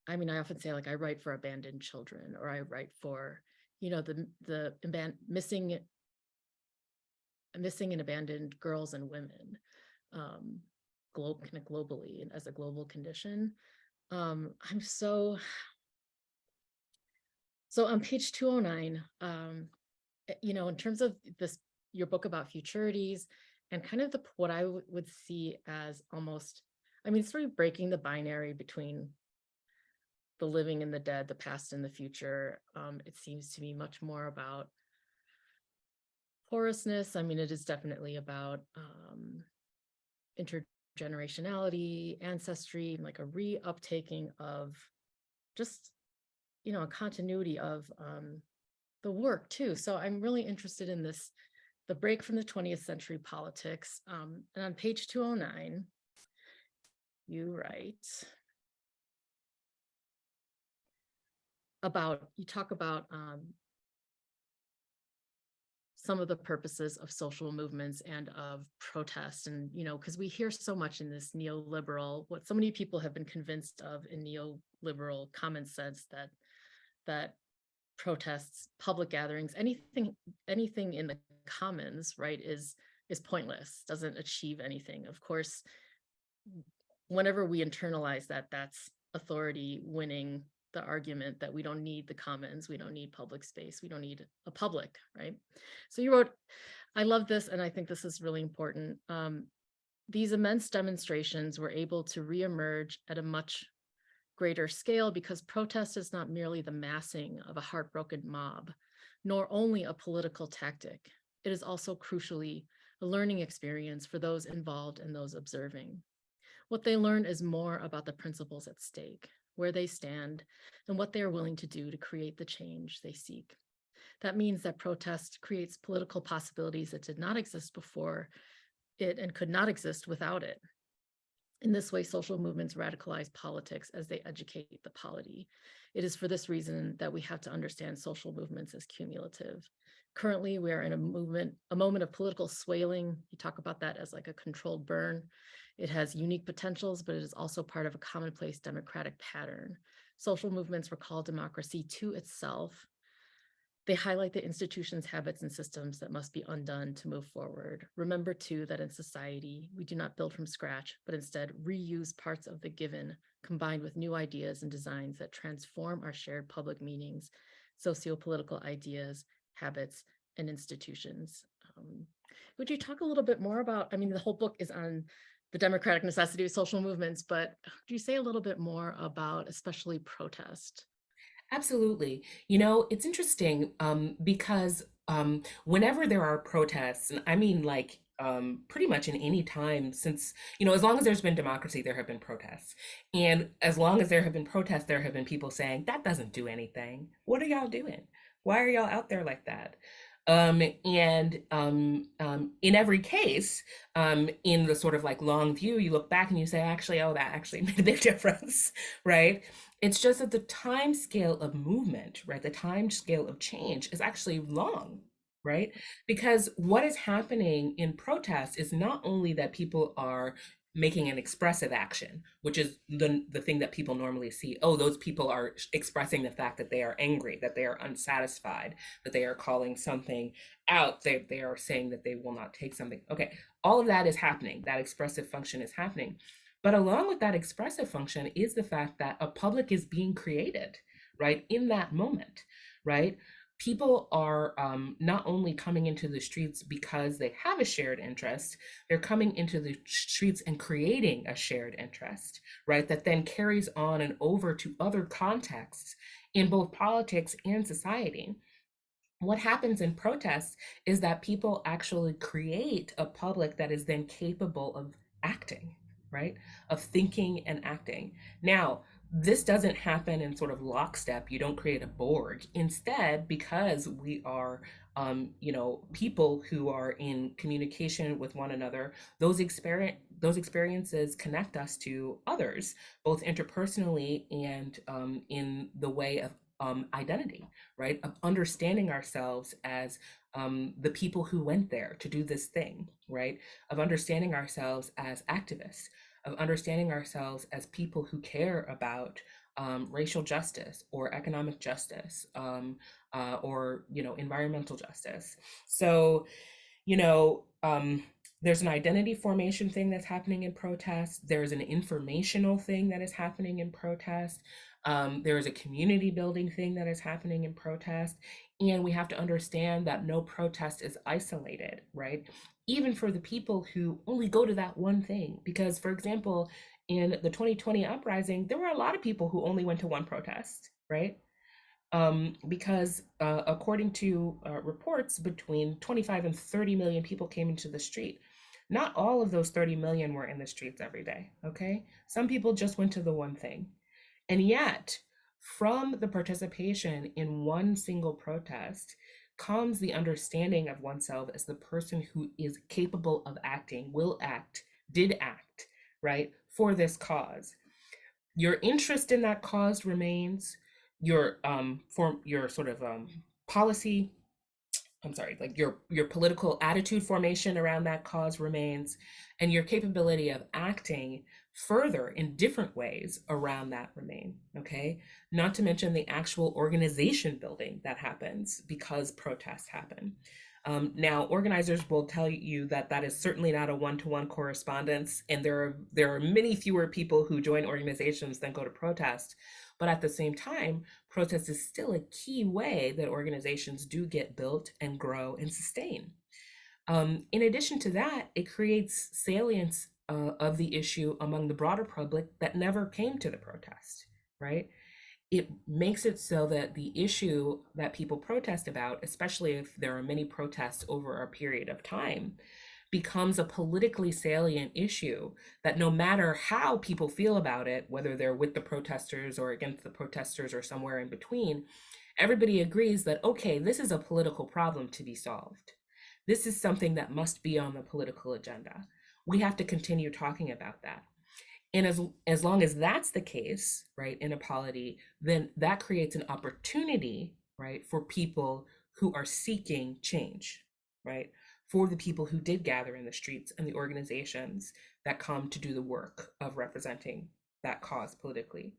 I often say, like, I write for abandoned children, or I write for, the missing and abandoned girls and women, globally and as a global condition. I'm so on page 209, in terms of this, your book about futurities, and kind of what I would see as almost, sort of breaking the binary between the living and the dead, the past and the future. It seems to me much more about porousness. It is definitely about intergenerationality, ancestry, like a re-uptaking of just, a continuity of the work too. So I'm really interested in this, the break from the 20th century politics. And on page 209, you write about, you talk about some of the purposes of social movements and of protest. And, because we hear so much in this neoliberal, what so many people have been convinced of in neoliberal common sense, that protests, public gatherings, anything in the commons, right, is pointless, doesn't achieve anything. Of course, whenever we internalize that, that's authority winning the argument that we don't need the commons, we don't need public space, we don't need a public, right? So you wrote, I love this, and I think this is really important. These immense demonstrations were able to reemerge at a much greater scale because protest is not merely the massing of a heartbroken mob, nor only a political tactic. It is also crucially a learning experience for those involved and those observing. What they learn is more about the principles at stake, where they stand, and what they are willing to do to create the change they seek. That means that protest creates political possibilities that did not exist before it and could not exist without it. In this way, social movements radicalize politics as they educate the polity. It is for this reason that we have to understand social movements as cumulative. Currently, we are in a moment of political swailing. You talk about that as like a controlled burn. It has unique potentials, but it is also part of a commonplace democratic pattern. Social movements recall democracy to itself. They highlight the institutions, habits, and systems that must be undone to move forward. Remember, too, that in society, we do not build from scratch, but instead reuse parts of the given, combined with new ideas and designs that transform our shared public meanings, socio-political ideas, habits, and institutions. Would you talk a little bit more about, the whole book is on the democratic necessity of social movements, but could you say a little bit more about especially protest? Absolutely. It's interesting because whenever there are protests, and pretty much in any time since, as long as there's been democracy, there have been protests. And as long as there have been protests, there have been people saying, that doesn't do anything. What are y'all doing? Why are y'all out there like that? In every case, in the sort of like long view, you look back and you say, actually, oh, that actually made a big difference, right? It's just that the time scale of movement, right? The time scale of change is actually long, right? Because what is happening in protests is not only that people are making an expressive action, which is the thing that people normally see. Oh, those people are expressing the fact that they are angry, that they are unsatisfied, that they are calling something out, they are saying that they will not take something. Okay, all of that is happening. That expressive function is happening. But along with that expressive function is the fact that a public is being created, right, in that moment, right? People are not only coming into the streets because they have a shared interest, they're coming into the streets and creating a shared interest, right, that then carries on and over to other contexts in both politics and society. What happens in protests is that people actually create a public that is then capable of acting, right? Of thinking and acting. Now, this doesn't happen in sort of lockstep. You don't create a Borg. Instead, because we are, people who are in communication with one another, those experiences connect us to others, both interpersonally and in the way of identity, right? Of understanding ourselves as the people who went there to do this thing, right? Of understanding ourselves as activists, of understanding ourselves as people who care about racial justice or economic justice, or environmental justice. So, you know, there's an identity formation thing that's happening in protest. There's an informational thing that is happening in protest. There is a community building thing that is happening in protest. And we have to understand that no protest is isolated, right? Even for the people who only go to that one thing. Because, for example, in the 2020 uprising, there were a lot of people who only went to one protest, right? Because according to reports, between 25 and 30 million people came into the street. Not all of those 30 million were in the streets every day, okay? Some people just went to the one thing. And yet, from the participation in one single protest comes the understanding of oneself as the person who is capable of acting, will act, did act, right, for this cause. Your interest in that cause remains, your sort of policy, I'm sorry, like your political attitude formation around that cause remains, and your capability of acting further in different ways around that remain, okay? Not to mention the actual organization building that happens because protests happen. Now, organizers will tell you that that is certainly not a one-to-one correspondence, and there are many fewer people who join organizations than go to protest. But at the same time, protest is still a key way that organizations do get built and grow and sustain. In addition to that, it creates salience of the issue among the broader public that never came to the protest, right? It makes it so that the issue that people protest about, especially if there are many protests over a period of time, becomes a politically salient issue that no matter how people feel about it, whether they're with the protesters or against the protesters or somewhere in between, everybody agrees that, okay, this is a political problem to be solved. This is something that must be on the political agenda. We have to continue talking about that. And as long as that's the case, right, in a polity, then that creates an opportunity, right, for people who are seeking change, right, for the people who did gather in the streets and the organizations that come to do the work of representing that cause politically.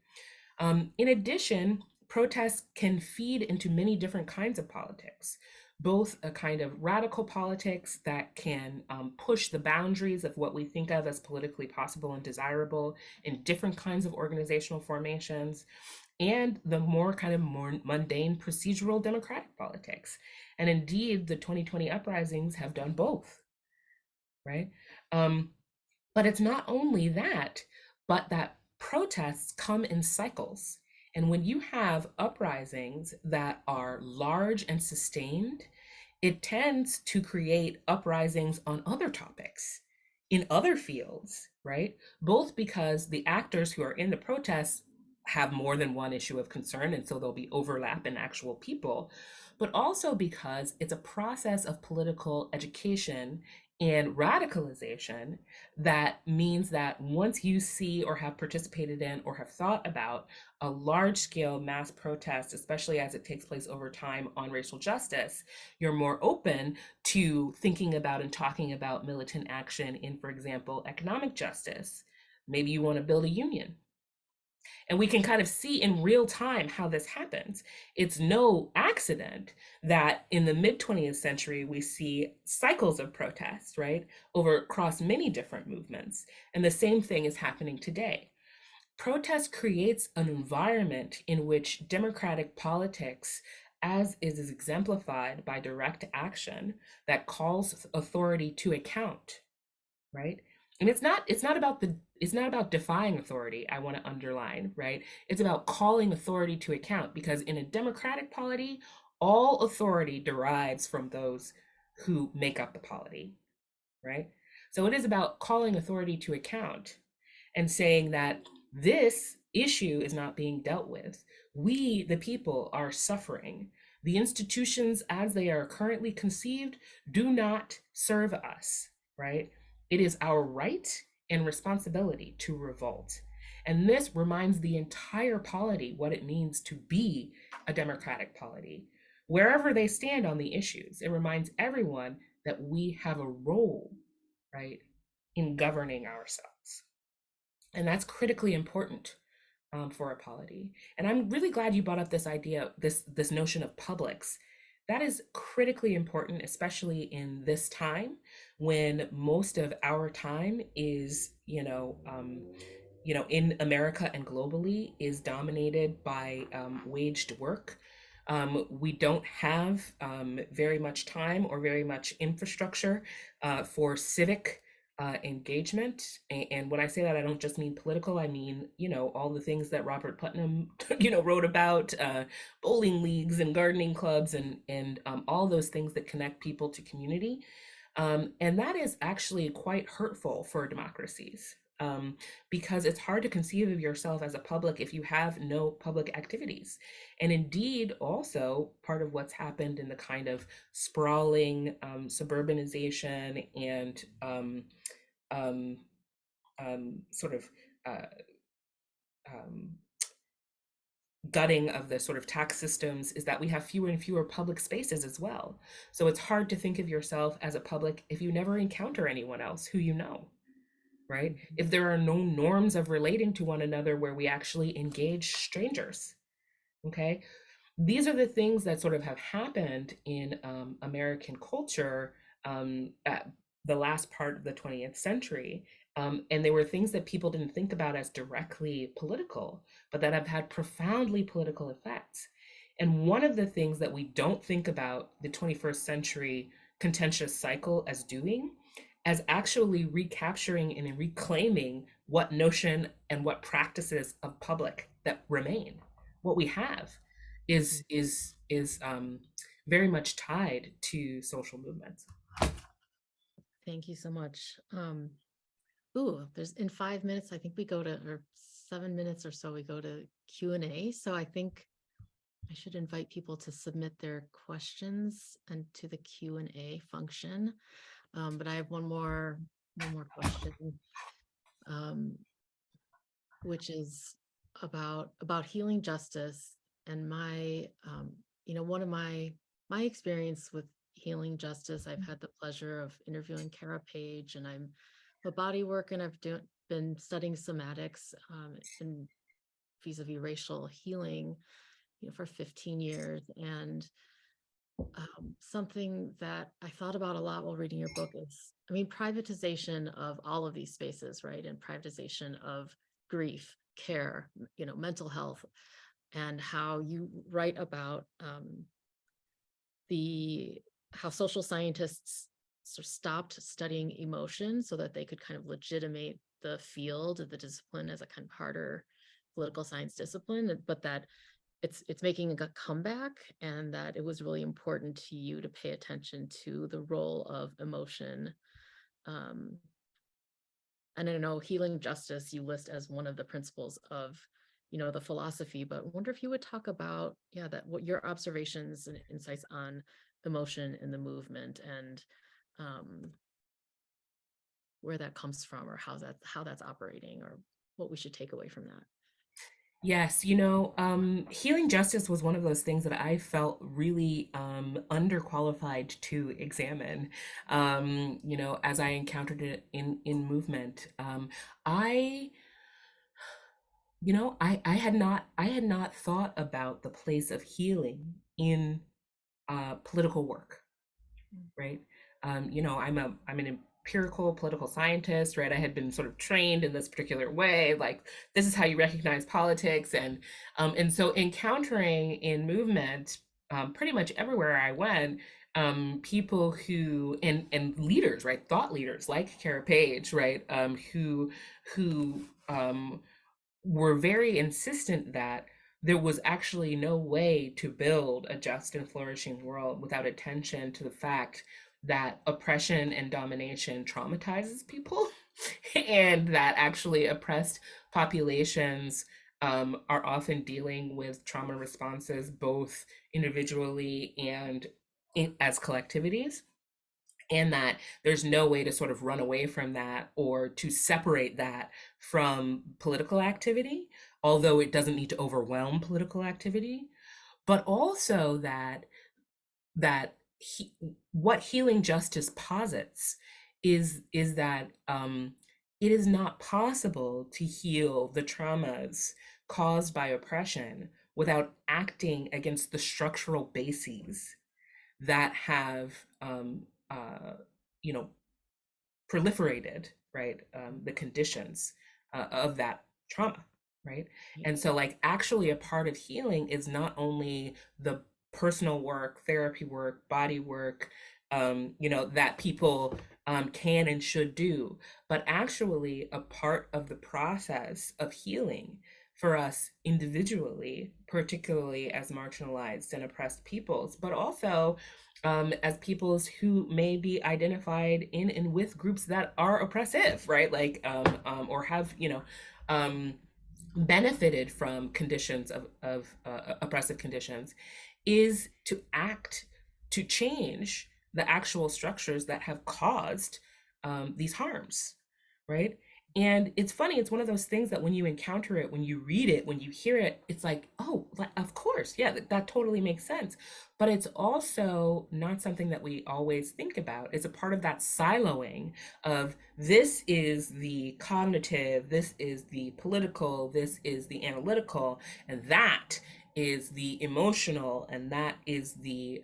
In addition, protests can feed into many different kinds of politics, both a kind of radical politics that can push the boundaries of what we think of as politically possible and desirable in different kinds of organizational formations, and the more kind of more mundane procedural democratic politics. And indeed, the 2020 uprisings have done both, right? But it's not only that, but that protests come in cycles. And when you have uprisings that are large and sustained, it tends to create uprisings on other topics in other fields, right? Both because the actors who are in the protests have more than one issue of concern, and so there'll be overlap in actual people, but also because it's a process of political education and radicalization that means that once you see or have participated in or have thought about a large scale mass protest, especially as it takes place over time on racial justice, you're more open to thinking about and talking about militant action in, for example, economic justice. Maybe you want to build a union, And we can kind of see in real time how this happens. It's no accident that in the mid 20th century, we see cycles of protest, right, over across many different movements. And the same thing is happening today. Protest creates an environment in which democratic politics, as is exemplified by direct action that calls authority to account, right? And it's not about defying authority, I want to underline, right? It's about calling authority to account, because in a democratic polity, all authority derives from those who make up the polity, right? So it is about calling authority to account and saying that this issue is not being dealt with. We, the people, are suffering. The institutions as they are currently conceived do not serve us, right? It is our right and responsibility to revolt. And this reminds the entire polity what it means to be a democratic polity. Wherever they stand on the issues, it reminds everyone that we have a role, right, in governing ourselves. And that's critically important for a polity. And I'm really glad you brought up this idea, this notion of publics. That is critically important, especially in this time when most of our time is, in America and globally is dominated by waged work. We don't have very much time or very much infrastructure for civic engagement. And when I say that, I don't just mean political. I mean, all the things that Robert Putnam, wrote about, bowling leagues and gardening clubs and all those things that connect people to community. And that is actually quite hurtful for democracies, because it's hard to conceive of yourself as a public if you have no public activities. And indeed, also part of what's happened in the kind of sprawling suburbanization and sort of gutting of the sort of tax systems is that we have fewer and fewer public spaces as well. So it's hard to think of yourself as a public if you never encounter anyone else who you know, right? If there are no norms of relating to one another where we actually engage strangers, okay? These are the things that sort of have happened in American culture at the last part of the 20th century. And they were things that people didn't think about as directly political, but that have had profoundly political effects. And one of the things that we don't think about the 21st century contentious cycle as doing, as actually recapturing and reclaiming what notion and what practices of public that remain. What we have is very much tied to social movements. Thank you so much. There's in 5 minutes, I think we go to, or 7 minutes or so, we go to Q&A. So I think I should invite people to submit their questions and to the Q&A function. But I have one more question, which is about healing justice. And my, one of my experience with healing justice, I've had the pleasure of interviewing Kara Page, and I'm a body work, and I've been studying somatics and vis-a-vis racial healing, for 15 years. And something that I thought about a lot while reading your book is, privatization of all of these spaces, right? And privatization of grief, care, mental health, and how you write about how social scientists sort of stopped studying emotion so that they could kind of legitimate the field of the discipline as a kind of harder political science discipline, but that it's making a comeback, and that it was really important to you to pay attention to the role of emotion. And I know healing justice you list as one of the principles of the philosophy, but I wonder if you would talk about what your observations and insights on emotion in the movement, and where that comes from, or how that's operating, or what we should take away from that. Yes, healing justice was one of those things that I felt really underqualified to examine, as I encountered it in movement. I I had not thought about the place of healing in political work, right? I'm an empirical political scientist, right? I had been sort of trained in this particular way, like this is how you recognize politics, and so encountering in movement, pretty much everywhere I went, people who and leaders, right, thought leaders like Kara Page, right, who were very insistent that there was actually no way to build a just and flourishing world without attention to the fact that oppression and domination traumatizes people and that actually oppressed populations are often dealing with trauma responses both individually and as collectivities, and that there's no way to sort of run away from that or to separate that from political activity, although it doesn't need to overwhelm political activity, but also that what healing justice posits is that it is not possible to heal the traumas caused by oppression without acting against the structural bases that have you know proliferated, right, the conditions of that trauma, right? And so like actually a part of healing is not only the personal work, therapy work, body work, that people can and should do, but actually a part of the process of healing for us individually, particularly as marginalized and oppressed peoples, but also as peoples who may be identified in and with groups that are oppressive, right? Like, or have, benefited from conditions of oppressive conditions, is to act to change the actual structures that have caused these harms, right? And it's funny, it's one of those things that when you encounter it, when you read it, when you hear it, it's like, oh, of course, yeah, that totally makes sense. But it's also not something that we always think about. It's a part of that siloing of this is the cognitive, this is the political, this is the analytical, and that is the emotional, and that is the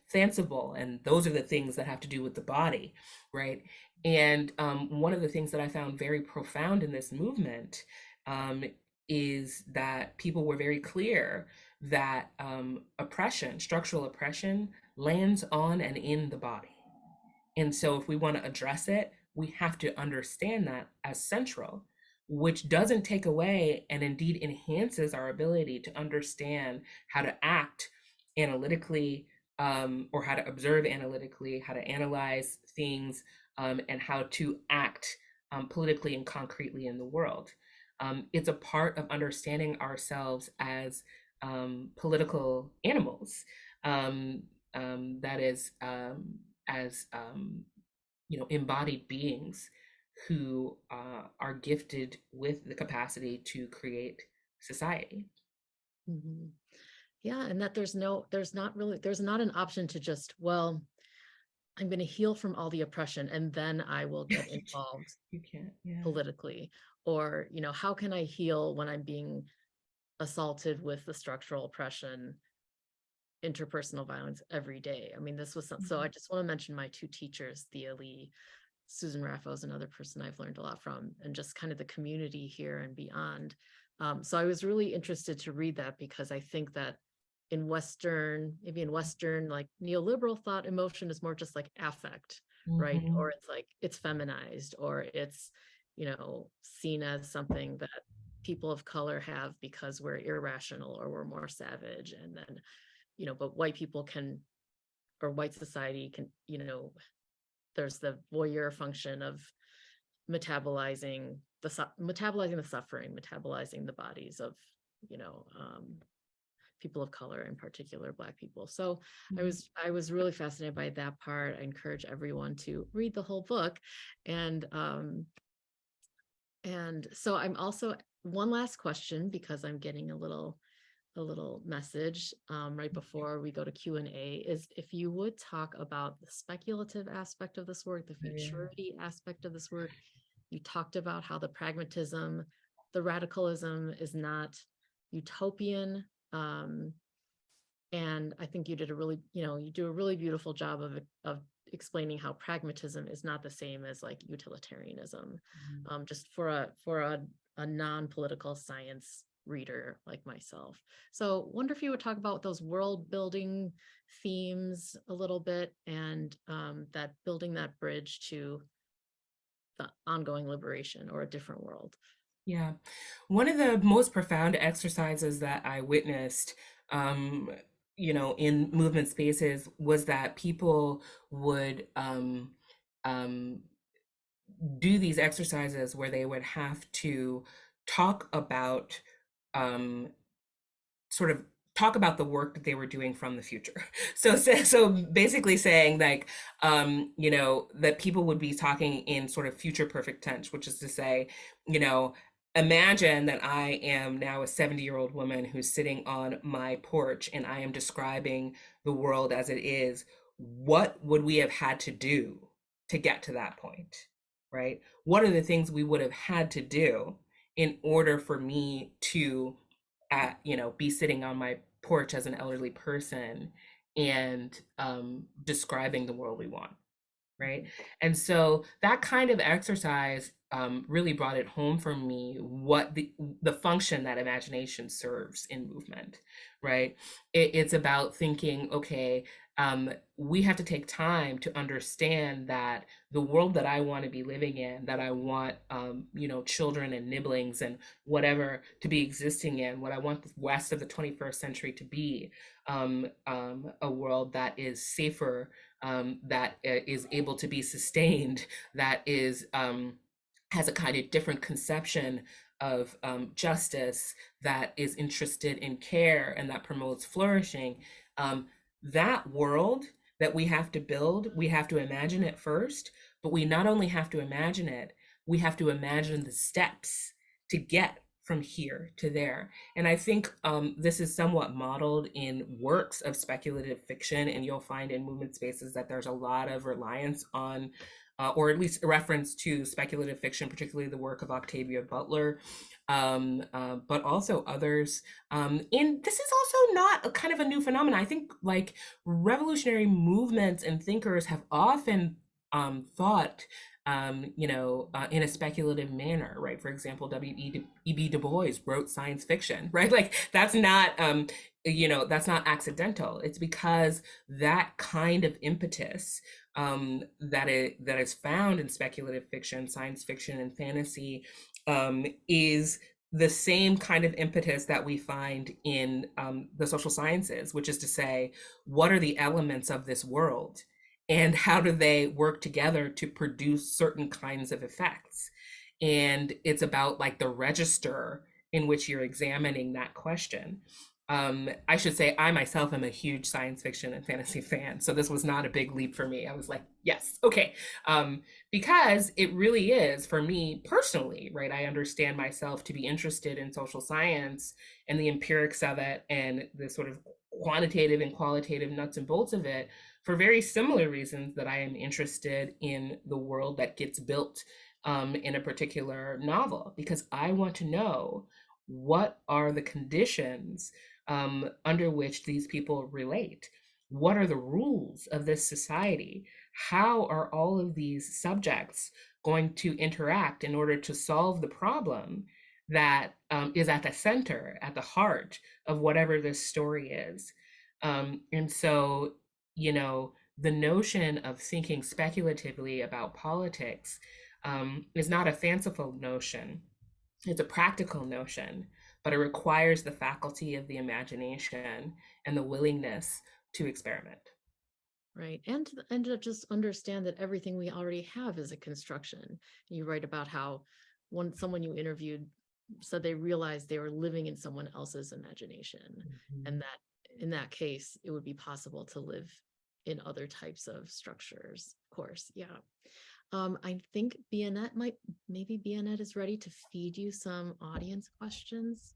fanciful, and those are the things that have to do with the body, right? And one of the things that I found very profound in this movement is that people were very clear that oppression, structural oppression, lands on and in the body. And so if we want to address it, we have to understand that as central, which doesn't take away and indeed enhances our ability to understand how to act analytically, or how to observe analytically, how to analyze things, and how to act politically and concretely in the world. It's a part of understanding ourselves as political animals, that is, as embodied beings who are gifted with the capacity to create society. Mhm. Yeah, and that there's not an option to just, well, I'm going to heal from all the oppression and then I will get involved You can't, yeah. politically. Or, how can I heal when I'm being assaulted with the structural oppression, interpersonal violence every day? I mean, this was so I just want to mention my two teachers, Thea Lee, Susan Raffo is another person I've learned a lot from, and just kind of the community here and beyond. So I was really interested to read that because I think that maybe in Western, like neoliberal thought, emotion is more just like affect, right? Mhm. Or it's like it's feminized, or it's, seen as something that people of color have because we're irrational or we're more savage. And then, but white people can, or white society can, there's the voyeur function of metabolizing the suffering, metabolizing the bodies of, you know, um, people of color, in particular Black people. So I was really fascinated by that part. I encourage everyone to read the whole book, and so I'm also, one last question, because I'm getting a little message right before we go to Q&A, is if you would talk about the speculative aspect of this work, the Yeah. futurity aspect of this work. You talked about how the pragmatism, the radicalism is not utopian. And I think you did a really, you do a really beautiful job of explaining how pragmatism is not the same as like utilitarianism, just for a non-political science reader like myself. So wonder if you would talk about those world building themes a little bit, and that building that bridge to the ongoing liberation or a different world. Yeah. One of the most profound exercises that I witnessed, in movement spaces was that people would do these exercises where they would have to talk about um, sort of talk about the work that they were doing from the future. So basically saying like, that people would be talking in sort of future perfect tense, which is to say, imagine that I am now a 70-year-old woman who's sitting on my porch and I am describing the world as it is. What would we have had to do to get to that point, right? What are the things we would have had to do in order for me to be sitting on my porch as an elderly person and describing the world we want, right? And so that kind of exercise really brought it home for me what the function that imagination serves in movement, right? It's about thinking, okay, we have to take time to understand that the world that I want to be living in, that I want, children and nibblings and whatever to be existing in, what I want the West of the 21st century to be, a world that is safer, that is able to be sustained, that is has a kind of different conception of justice, that is interested in care and that promotes flourishing. That world that we have to build, we have to imagine it first, but we not only have to imagine it, we have to imagine the steps to get from here to there. And I think this is somewhat modeled in works of speculative fiction, and you'll find in movement spaces that there's a lot of reliance on, or at least a reference to speculative fiction, particularly the work of Octavia Butler, but also others. And this is also not a kind of a new phenomenon. I think like revolutionary movements and thinkers have often thought, in a speculative manner, right? For example, W.E.B. Du Bois wrote science fiction, right? Like that's not, that's not accidental. It's because that kind of impetus that is found in speculative fiction, science fiction, and fantasy is the same kind of impetus that we find in the social sciences, which is to say, what are the elements of this world and how do they work together to produce certain kinds of effects? And it's about like the register in which you're examining that question. I should say I myself am a huge science fiction and fantasy fan, so this was not a big leap for me. I was like, yes, okay, because it really is for me personally, right? I understand myself to be interested in social science and the empirics of it and the sort of quantitative and qualitative nuts and bolts of it for very similar reasons that I am interested in the world that gets built in a particular novel, because I want to know what are the conditions under which these people relate. What are the rules of this society? How are all of these subjects going to interact in order to solve the problem that is at the center, at the heart of whatever this story is? And so, the notion of thinking speculatively about politics is not a fanciful notion. It's a practical notion, but it requires the faculty of the imagination and the willingness to experiment. Right. And to just understand that everything we already have is a construction. You write about how someone you interviewed said they realized they were living in someone else's imagination, and that in that case, it would be possible to live in other types of structures. Of course, yeah. I think maybe Bianette is ready to feed you some audience questions.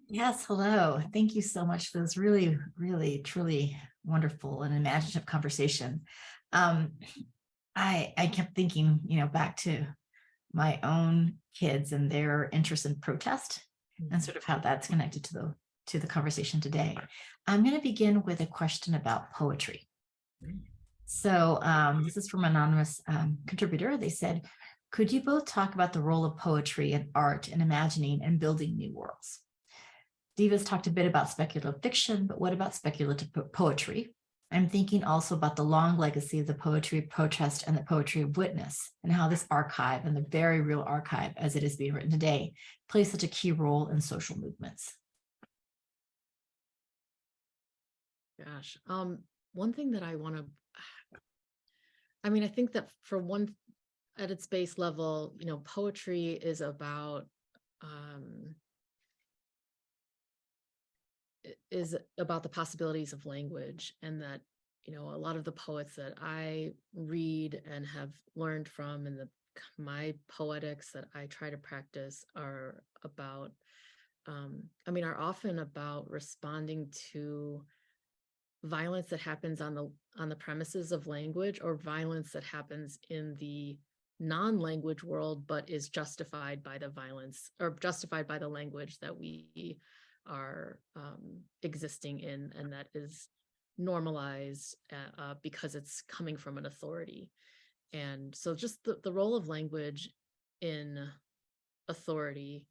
Yes, hello. Thank you so much for this really, really, truly wonderful and imaginative conversation. I kept thinking, back to my own kids and their interest in protest and sort of how that's connected to the conversation today. I'm going to begin with a question about poetry. So this is from an anonymous contributor. They said, could you both talk about the role of poetry and art in imagining and building new worlds? Deva's talked a bit about speculative fiction, but what about speculative poetry? I'm thinking also about the long legacy of the poetry of protest and the poetry of witness, and how this archive, and the very real archive as it is being written today, plays such a key role in social movements. Gosh, one thing that I want to, I mean, I think that for one, at its base level, you know, poetry is about the possibilities of language, and that, you know, a lot of the poets that I read and have learned from, and my poetics that I try to practice are about, are often about responding to violence that happens on the premises of language, or violence that happens in the non-language world, but is justified by the violence, or justified by the language that we are existing in, and that is normalized because it's coming from an authority. And so just the role of language in authority,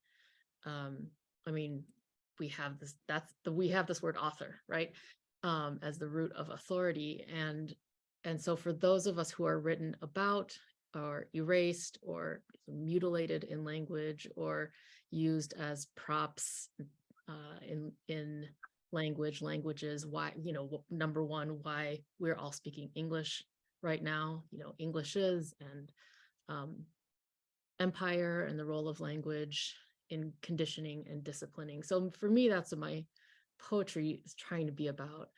we have this word author, right? As the root of authority. And so for those of us who are written about, or erased, or mutilated in language, or used as props in languages, why, you know, number one, why we're all speaking English right now, you know, English is, and empire, and the role of language in conditioning and disciplining. So for me, that's what my poetry is trying to be about,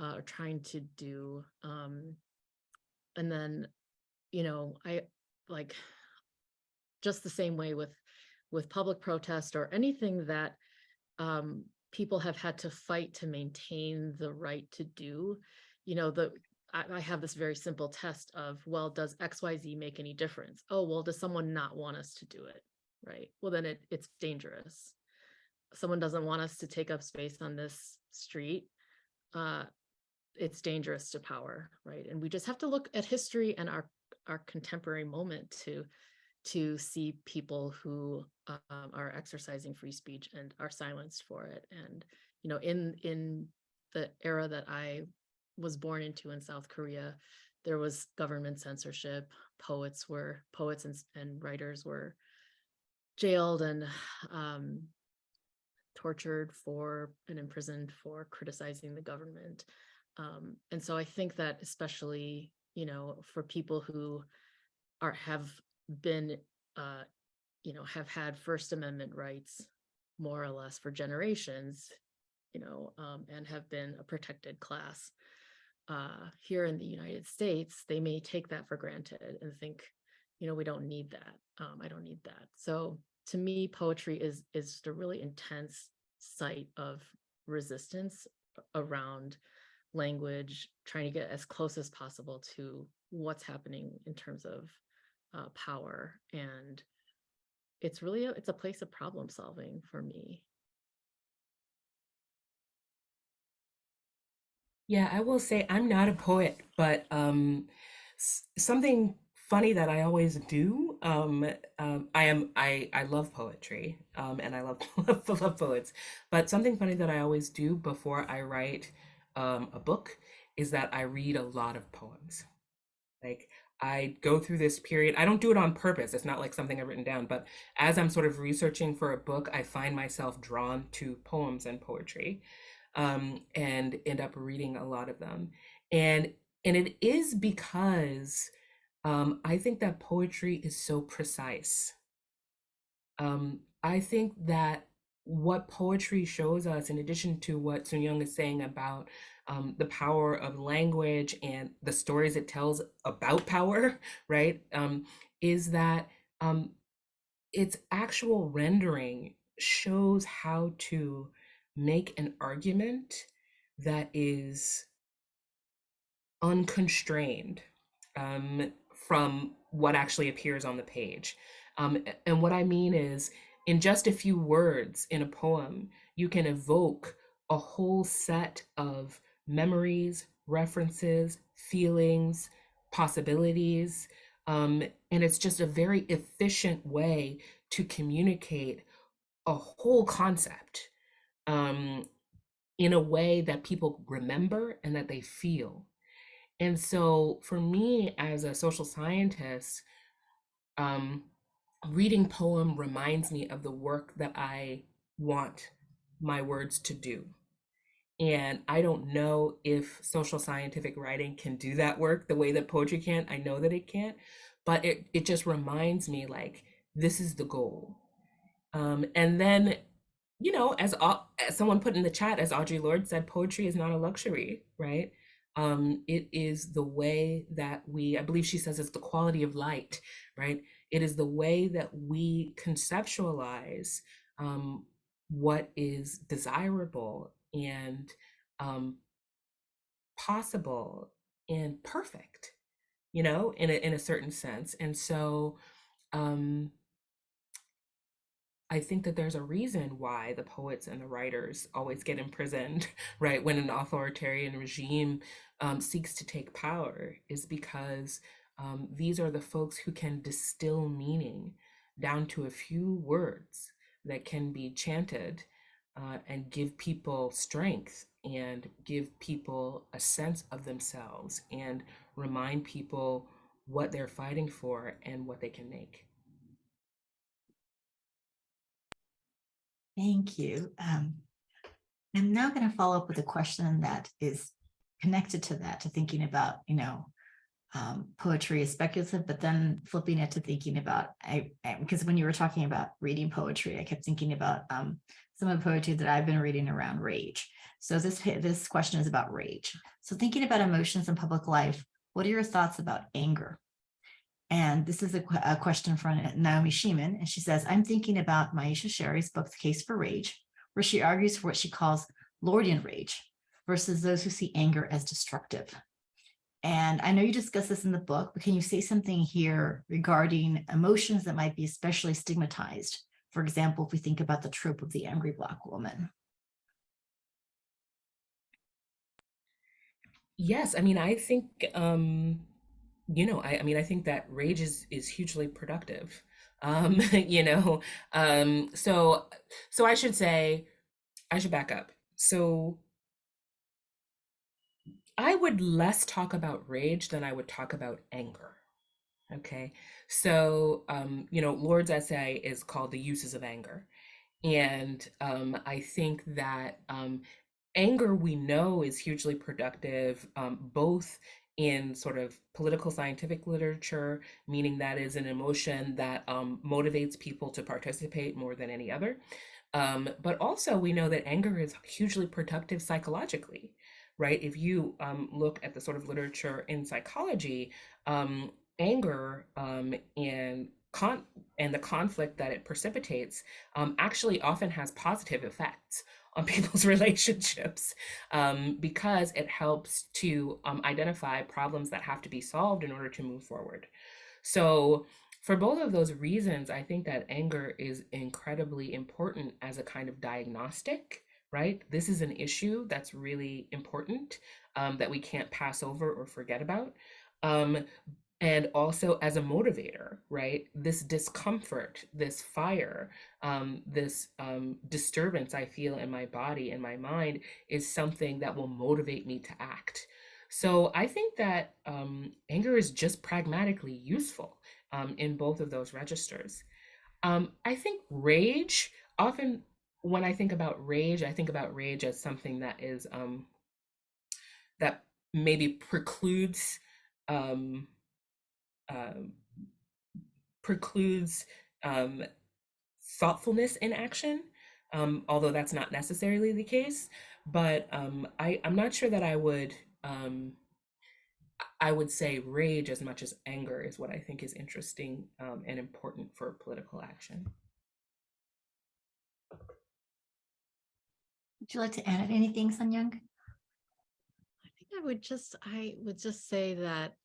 or trying to do. And then, you know, I like, just the same way with public protest, or anything that people have had to fight to maintain the right to do. You know, I have this very simple test of, well, does XYZ make any difference? Oh, well, does someone not want us to do it? Right. Well, then it's dangerous. Someone doesn't want us to take up space on this street. It's dangerous to power, right? And we just have to look at history and our contemporary moment to see people who are exercising free speech and are silenced for it. And, you know, in the era that I was born into in South Korea, there was government censorship. Poets and writers were jailed and tortured for and imprisoned for criticizing the government. And so I think that, especially, you know, for people who have been, have had First Amendment rights more or less for generations, you know, and have been a protected class here in the United States, they may take that for granted and think, you know, we don't need that. I don't need that. So to me, poetry is a really intense site of resistance around language, trying to get as close as possible to what's happening in terms of power. And it's really it's a place of problem solving for me. Yeah, I will say I'm not a poet, but something funny that I always do. I love poetry, and I love love poets. But something funny that I always do before I write a book is that I read a lot of poems. Like, I go through this period. I don't do it on purpose. It's not like something I've written down, but as I'm sort of researching for a book, I find myself drawn to poems and poetry, and end up reading a lot of them. And it is because I think that poetry is so precise. I think that what poetry shows us, in addition to what Sun Yung is saying about the power of language and the stories it tells about power, right, is that its actual rendering shows how to make an argument that is unconstrained from what actually appears on the page. And what I mean is, in just a few words in a poem, you can evoke a whole set of memories, references, feelings, possibilities. And it's just a very efficient way to communicate a whole concept um, in a way that people remember and that they feel. And so for me as a social scientist, um, reading poem reminds me of the work that I want my words to do. And I don't know if social scientific writing can do that work the way that poetry can. I know that it can't, but it just reminds me like this is the goal. And then, you know, as someone put in the chat, as Audre Lorde said, poetry is not a luxury, right? It is the way that I believe she says it's the quality of light, right? It is the way that we conceptualize what is desirable and possible and perfect, you know, in a certain sense. And so I think that there's a reason why the poets and the writers always get imprisoned, right? When an authoritarian regime seeks to take power, is because these are the folks who can distill meaning down to a few words that can be chanted and give people strength and give people a sense of themselves and remind people what they're fighting for and what they can make. Thank you. I'm now going to follow up with a question that is connected to that, to thinking about, poetry is speculative, but then flipping it to thinking about, because when you were talking about reading poetry, I kept thinking about some of the poetry that I've been reading around rage. So this question is about rage. So thinking about emotions in public life, what are your thoughts about anger? And this is a question from Naomi Sheeman, and she says, I'm thinking about Maisha Sherry's book, The Case for Rage, where she argues for what she calls Lordian rage versus those who see anger as destructive. And I know you discuss this in the book, but can you say something here regarding emotions that might be especially stigmatized? For example, if we think about the trope of the angry Black woman. Yes, I mean, I think I think that rage is hugely productive. You know, so I should say, I should back up. So I would less talk about rage than I would talk about anger. Okay. So Lord's essay is called The Uses of Anger. And I think that anger, we know, is hugely productive, both in sort of political scientific literature, meaning that is an emotion that motivates people to participate more than any other. But also, we know that anger is hugely productive psychologically, right? If you look at the sort of literature in psychology, anger and the conflict that it precipitates actually often has positive effects on people's relationships because it helps to identify problems that have to be solved in order to move forward. So for both of those reasons, I think that anger is incredibly important as a kind of diagnostic, right? This is an issue that's really important that we can't pass over or forget about. And also as a motivator, right? This discomfort, this fire, this disturbance I feel in my body and my mind is something that will motivate me to act. So I think that anger is just pragmatically useful in both of those registers. I think rage, often when I think about rage, I think about rage as something that is that maybe precludes um, um, precludes thoughtfulness in action, although that's not necessarily the case. But I'm not sure that I would say rage as much as anger is what I think is interesting and important for political action. Would you like to add anything, Sun Yung? I think I would just say that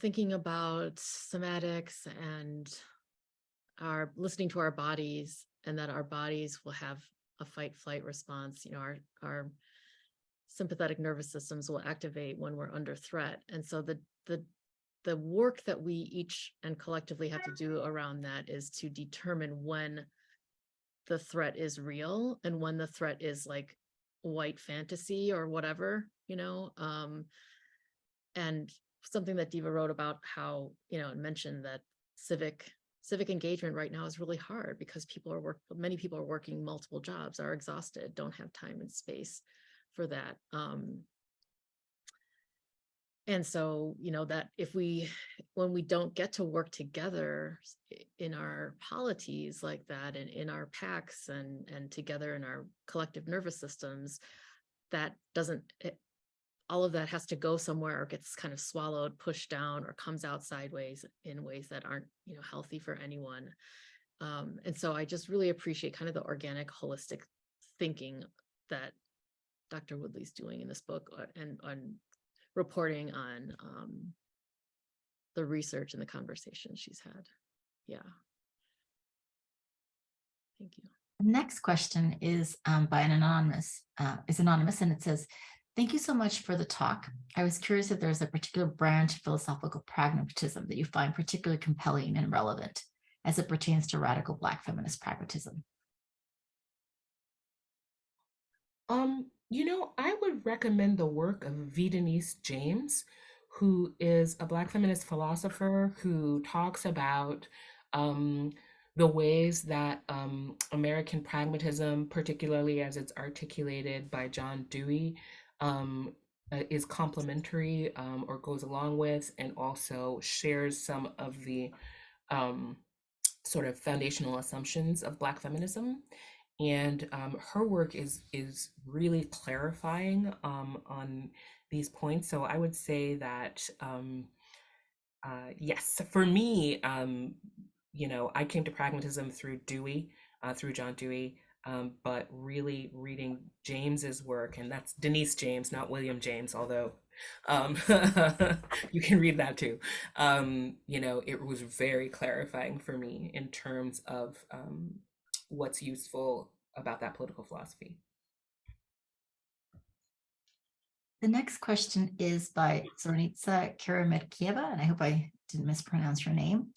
thinking about somatics and our listening to our bodies, and that our bodies will have a fight flight response. Our sympathetic nervous systems will activate when we're under threat. And so the work that we each and collectively have to do around that is to determine when the threat is real and when the threat is like white fantasy or whatever, and something that Deva wrote about how, and mentioned that civic engagement right now is really hard because many people are working multiple jobs, are exhausted, don't have time and space for that. And so, that when we don't get to work together in our polities like that, and in our packs and together in our collective nervous systems, that doesn't, all of that has to go somewhere or gets kind of swallowed, pushed down, or comes out sideways in ways that aren't, healthy for anyone. And so I just really appreciate kind of the organic, holistic thinking that Dr. Woodley's doing in this book, and on reporting on the research and the conversations she's had. Yeah. Thank you. The next question is by an anonymous, and it says, "Thank you so much for the talk. I was curious if there's a particular branch of philosophical pragmatism that you find particularly compelling and relevant as it pertains to radical Black feminist pragmatism." I would recommend the work of V. Denise James, who is a Black feminist philosopher who talks about the ways that American pragmatism, particularly as it's articulated by John Dewey, is complementary or goes along with, and also shares some of the sort of foundational assumptions of Black feminism. And her work is really clarifying on these points. So I would say that yes, for me, I came to pragmatism through Dewey, through John Dewey, but really reading James's work, and that's Denise James, not William James, although you can read that too. It was very clarifying for me in terms of what's useful about that political philosophy. The next question is by Zornitsa Karametkieva, and I hope I didn't mispronounce your name.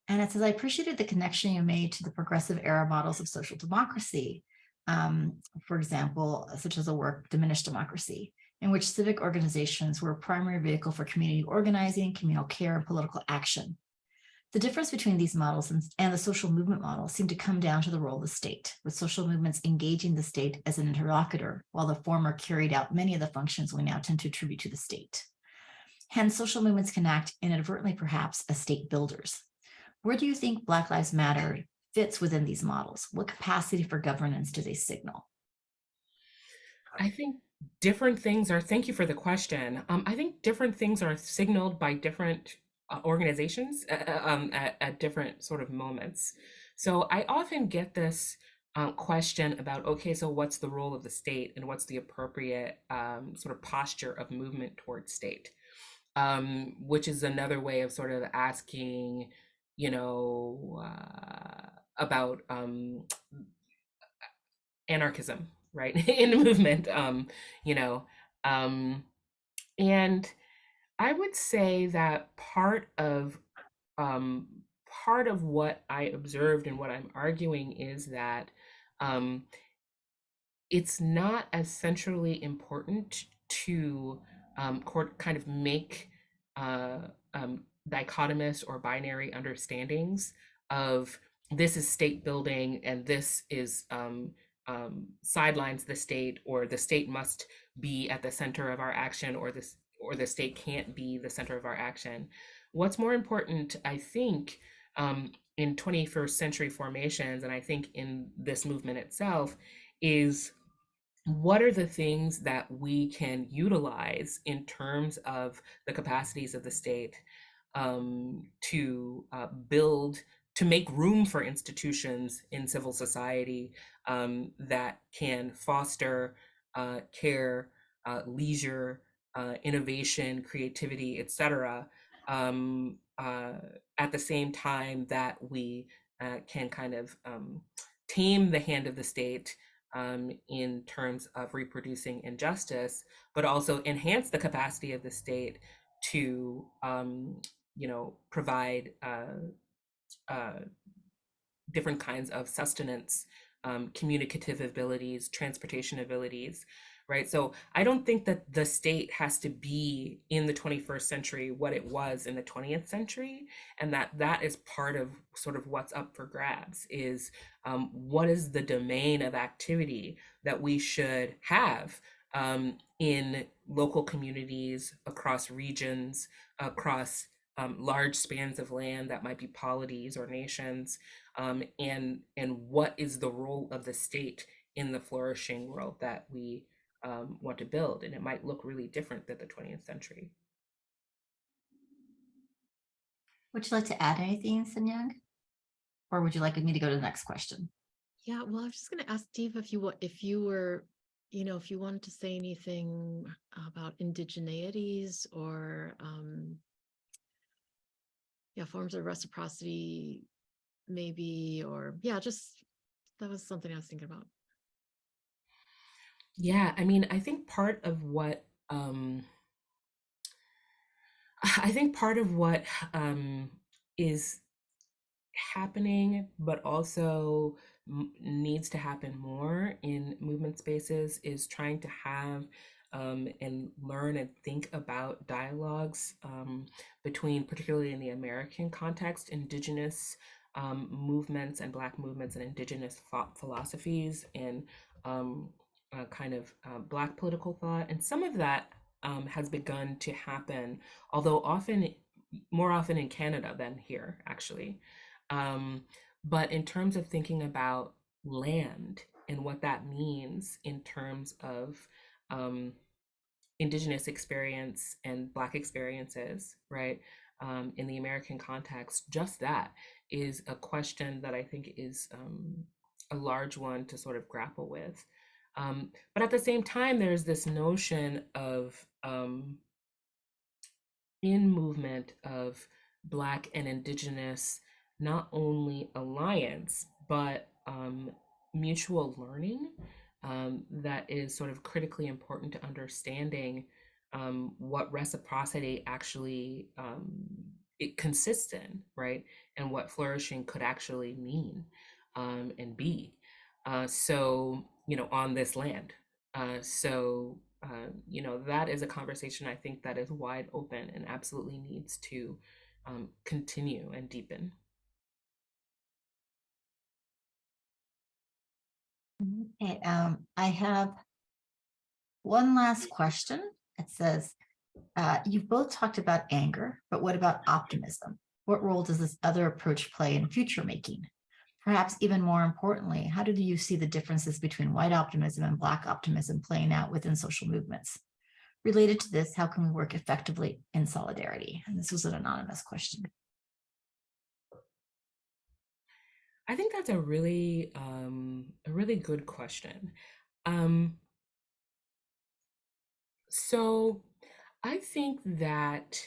And it says, "I appreciated the connection you made to the progressive era models of social democracy, for example, such as the work Diminished Democracy, in which civic organizations were a primary vehicle for community organizing, communal care, and political action. The difference between these models and the social movement model seemed to come down to the role of the state, with social movements engaging the state as an interlocutor, while the former carried out many of the functions we now tend to attribute to the state. Hence, social movements can act inadvertently, perhaps, as state builders. Where do you think Black Lives Matter fits within these models? What capacity for governance do they signal?" I think different things are, thank you for the question. I think different things are signaled by different organizations at different sort of moments. So I often get this question about, okay, so what's the role of the state and what's the appropriate sort of posture of movement towards state? Which is another way of sort of asking, about anarchism, right, in the movement, and I would say that part of what I observed and what I'm arguing is that it's not as centrally important to kind of make dichotomous or binary understandings of this is state building and this is sidelines the state, or the state must be at the center of our action, or the state can't be the center of our action. What's more important, I think, in 21st century formations, and I think in this movement itself, is what are the things that we can utilize in terms of the capacities of the state to build, to make room for institutions in civil society that can foster care, leisure, innovation, creativity, etc., at the same time that we can kind of tame the hand of the state in terms of reproducing injustice, but also enhance the capacity of the state to, provide different kinds of sustenance, communicative abilities, transportation abilities, right? So I don't think that the state has to be in the 21st century what it was in the 20th century, and that is part of sort of what's up for grabs is what is the domain of activity that we should have in local communities, across regions, across large spans of land that might be polities or nations, and what is the role of the state in the flourishing world that we want to build. And it might look really different than the 20th century. Would you like to add anything, Sun Yung? Or would you like me to go to the next question? Yeah, well, I was just going to ask Deva if you were, if you wanted to say anything about indigeneities or forms of reciprocity, maybe, or just that was something I was thinking about. Yeah, I mean, I think part of what is happening, but also needs to happen more in movement spaces is trying to have and learn and think about dialogues between, particularly in the American context, indigenous movements and Black movements and indigenous philosophies and Black political thought. And some of that has begun to happen, although more often in Canada than here, actually. But in terms of thinking about land and what that means in terms of indigenous experience and Black experiences, right? In the American context, just that is a question that I think is a large one to sort of grapple with. But at the same time, there's this notion of in movement of Black and indigenous, not only alliance, but mutual learning that is sort of critically important to understanding what reciprocity actually it consists in, right? And what flourishing could actually mean and be. So, on this land. That is a conversation I think that is wide open and absolutely needs to continue and deepen. Okay, I have one last question. It says, you've both talked about anger, but what about optimism? What role does this other approach play in future making? Perhaps even more importantly, how do you see the differences between white optimism and Black optimism playing out within social movements? Related to this, how can we work effectively in solidarity? And this was an anonymous question. I think that's a really good question. So I think that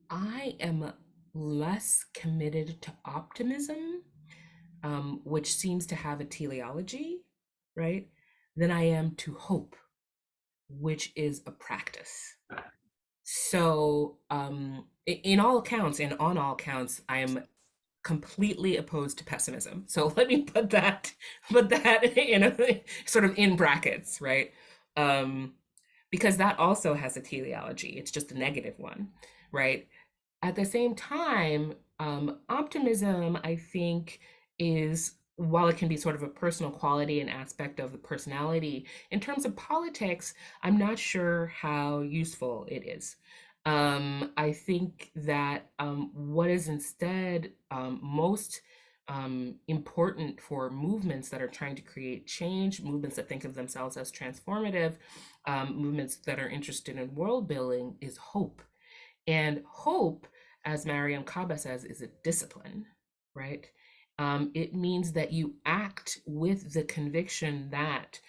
I am less committed to optimism, which seems to have a teleology, right, than I am to hope, which is a practice. So in all accounts and on all counts, I am completely opposed to pessimism. So let me put that in sort of in brackets, right? Because that also has a teleology. It's just a negative one, right? At the same time, optimism, I think, is, while it can be sort of a personal quality and aspect of the personality, in terms of politics, I'm not sure how useful it is. I think that what is instead most important for movements that are trying to create change, movements that think of themselves as transformative, movements that are interested in world building, is hope. And hope, as Mariam Kaba says, is a discipline, right? It means that you act with the conviction that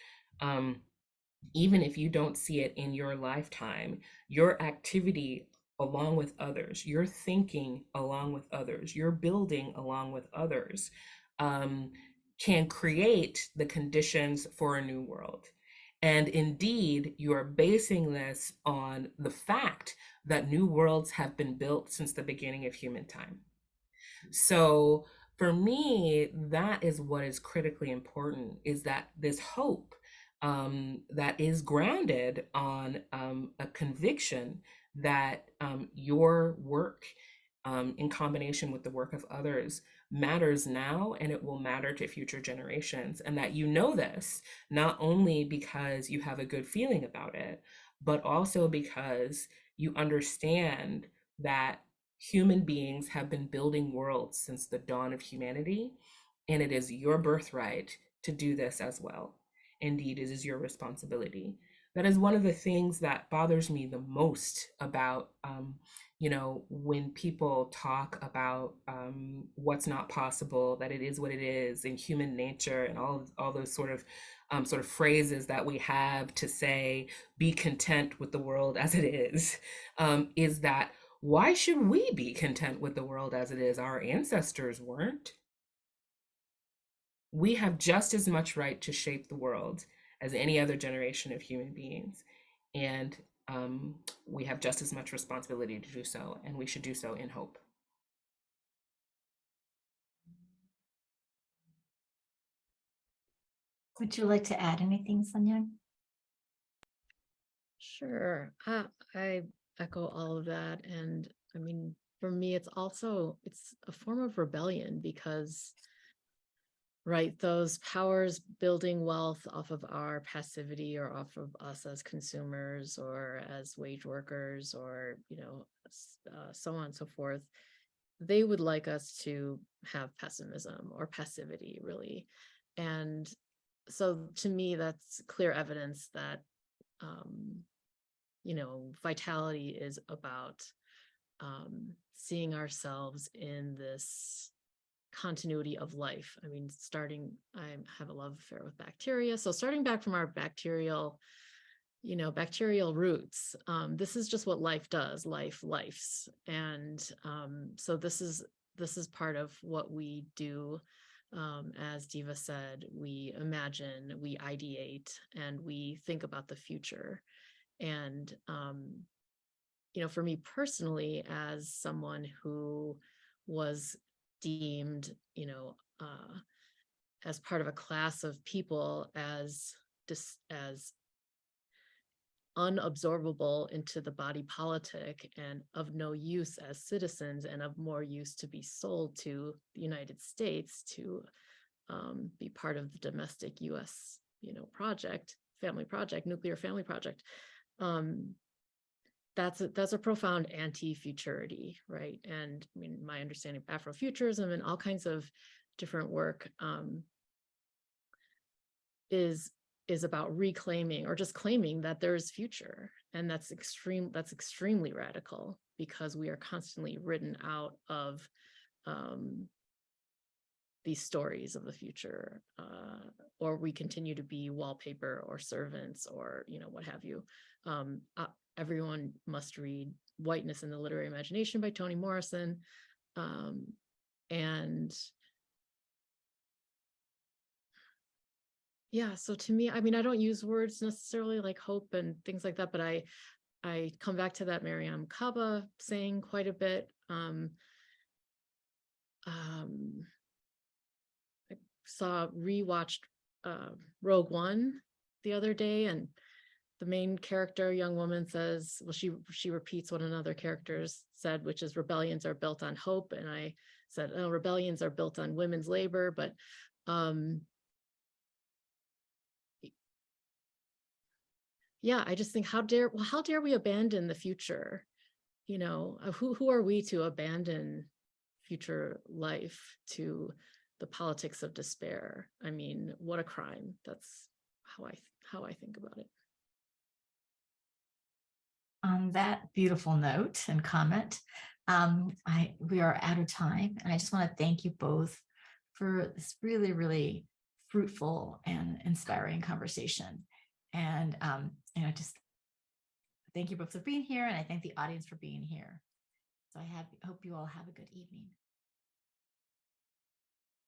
even if you don't see it in your lifetime, your activity along with others, your thinking along with others, your building along with others, um, can create the conditions for a new world. And indeed, you are basing this on the fact that new worlds have been built since the beginning of human time. So for me, that is what is critically important, is that this hope that is grounded on a conviction that your work in combination with the work of others matters now, and it will matter to future generations. And that you know this not only because you have a good feeling about it, but also because you understand that human beings have been building worlds since the dawn of humanity, and it is your birthright to do this as well. Indeed, it is your responsibility. That is one of the things that bothers me the most about, when people talk about what's not possible, that it is what it is, and human nature, and all those sort of phrases that we have to say, "Be content with the world as it is that why should we be content with the world as it is? Our ancestors weren't. We have just as much right to shape the world as any other generation of human beings. And we have just as much responsibility to do so, and we should do so in hope." Would you like to add anything, Sun Yung? Sure. I echo all of that. And I mean, for me, it's a form of rebellion because, right, those powers building wealth off of our passivity or off of us as consumers or as wage workers or, so on and so forth, they would like us to have pessimism or passivity, really. And so to me, that's clear evidence that, vitality is about seeing ourselves in this continuity of life. I mean, I have a love affair with bacteria. So starting back from our bacterial roots, this is just what life does. Lifes. And so this is part of what we do. As Deva said, we imagine, we ideate, and we think about the future. And, for me personally, as someone who was deemed, as part of a class of people as unabsorbable into the body politic and of no use as citizens and of more use to be sold to the United States to be part of the domestic US, nuclear family project. That's a profound anti-futurity, right? And I mean, my understanding of Afrofuturism and all kinds of different work is about reclaiming or just claiming that there is future. And that's extremely radical because we are constantly written out of these stories of the future, or we continue to be wallpaper or servants or, what have you. Everyone must read Whiteness in the Literary Imagination by Toni Morrison. And yeah, so to me, I mean, I don't use words necessarily like hope and things like that, but I come back to that Mariam Kaba saying quite a bit. I rewatched Rogue One the other day, and the main character, young woman, says, well, she repeats what another character said, which is rebellions are built on hope. And I said, oh, rebellions are built on women's labor. But yeah, I just think how dare we abandon the future? Who are we to abandon future life to the politics of despair? I mean, what a crime. That's how I think about it. On that beautiful note and comment, we are out of time, and I just want to thank you both for this really, really fruitful and inspiring conversation. And, just thank you both for being here. And I thank the audience for being here. So hope you all have a good evening.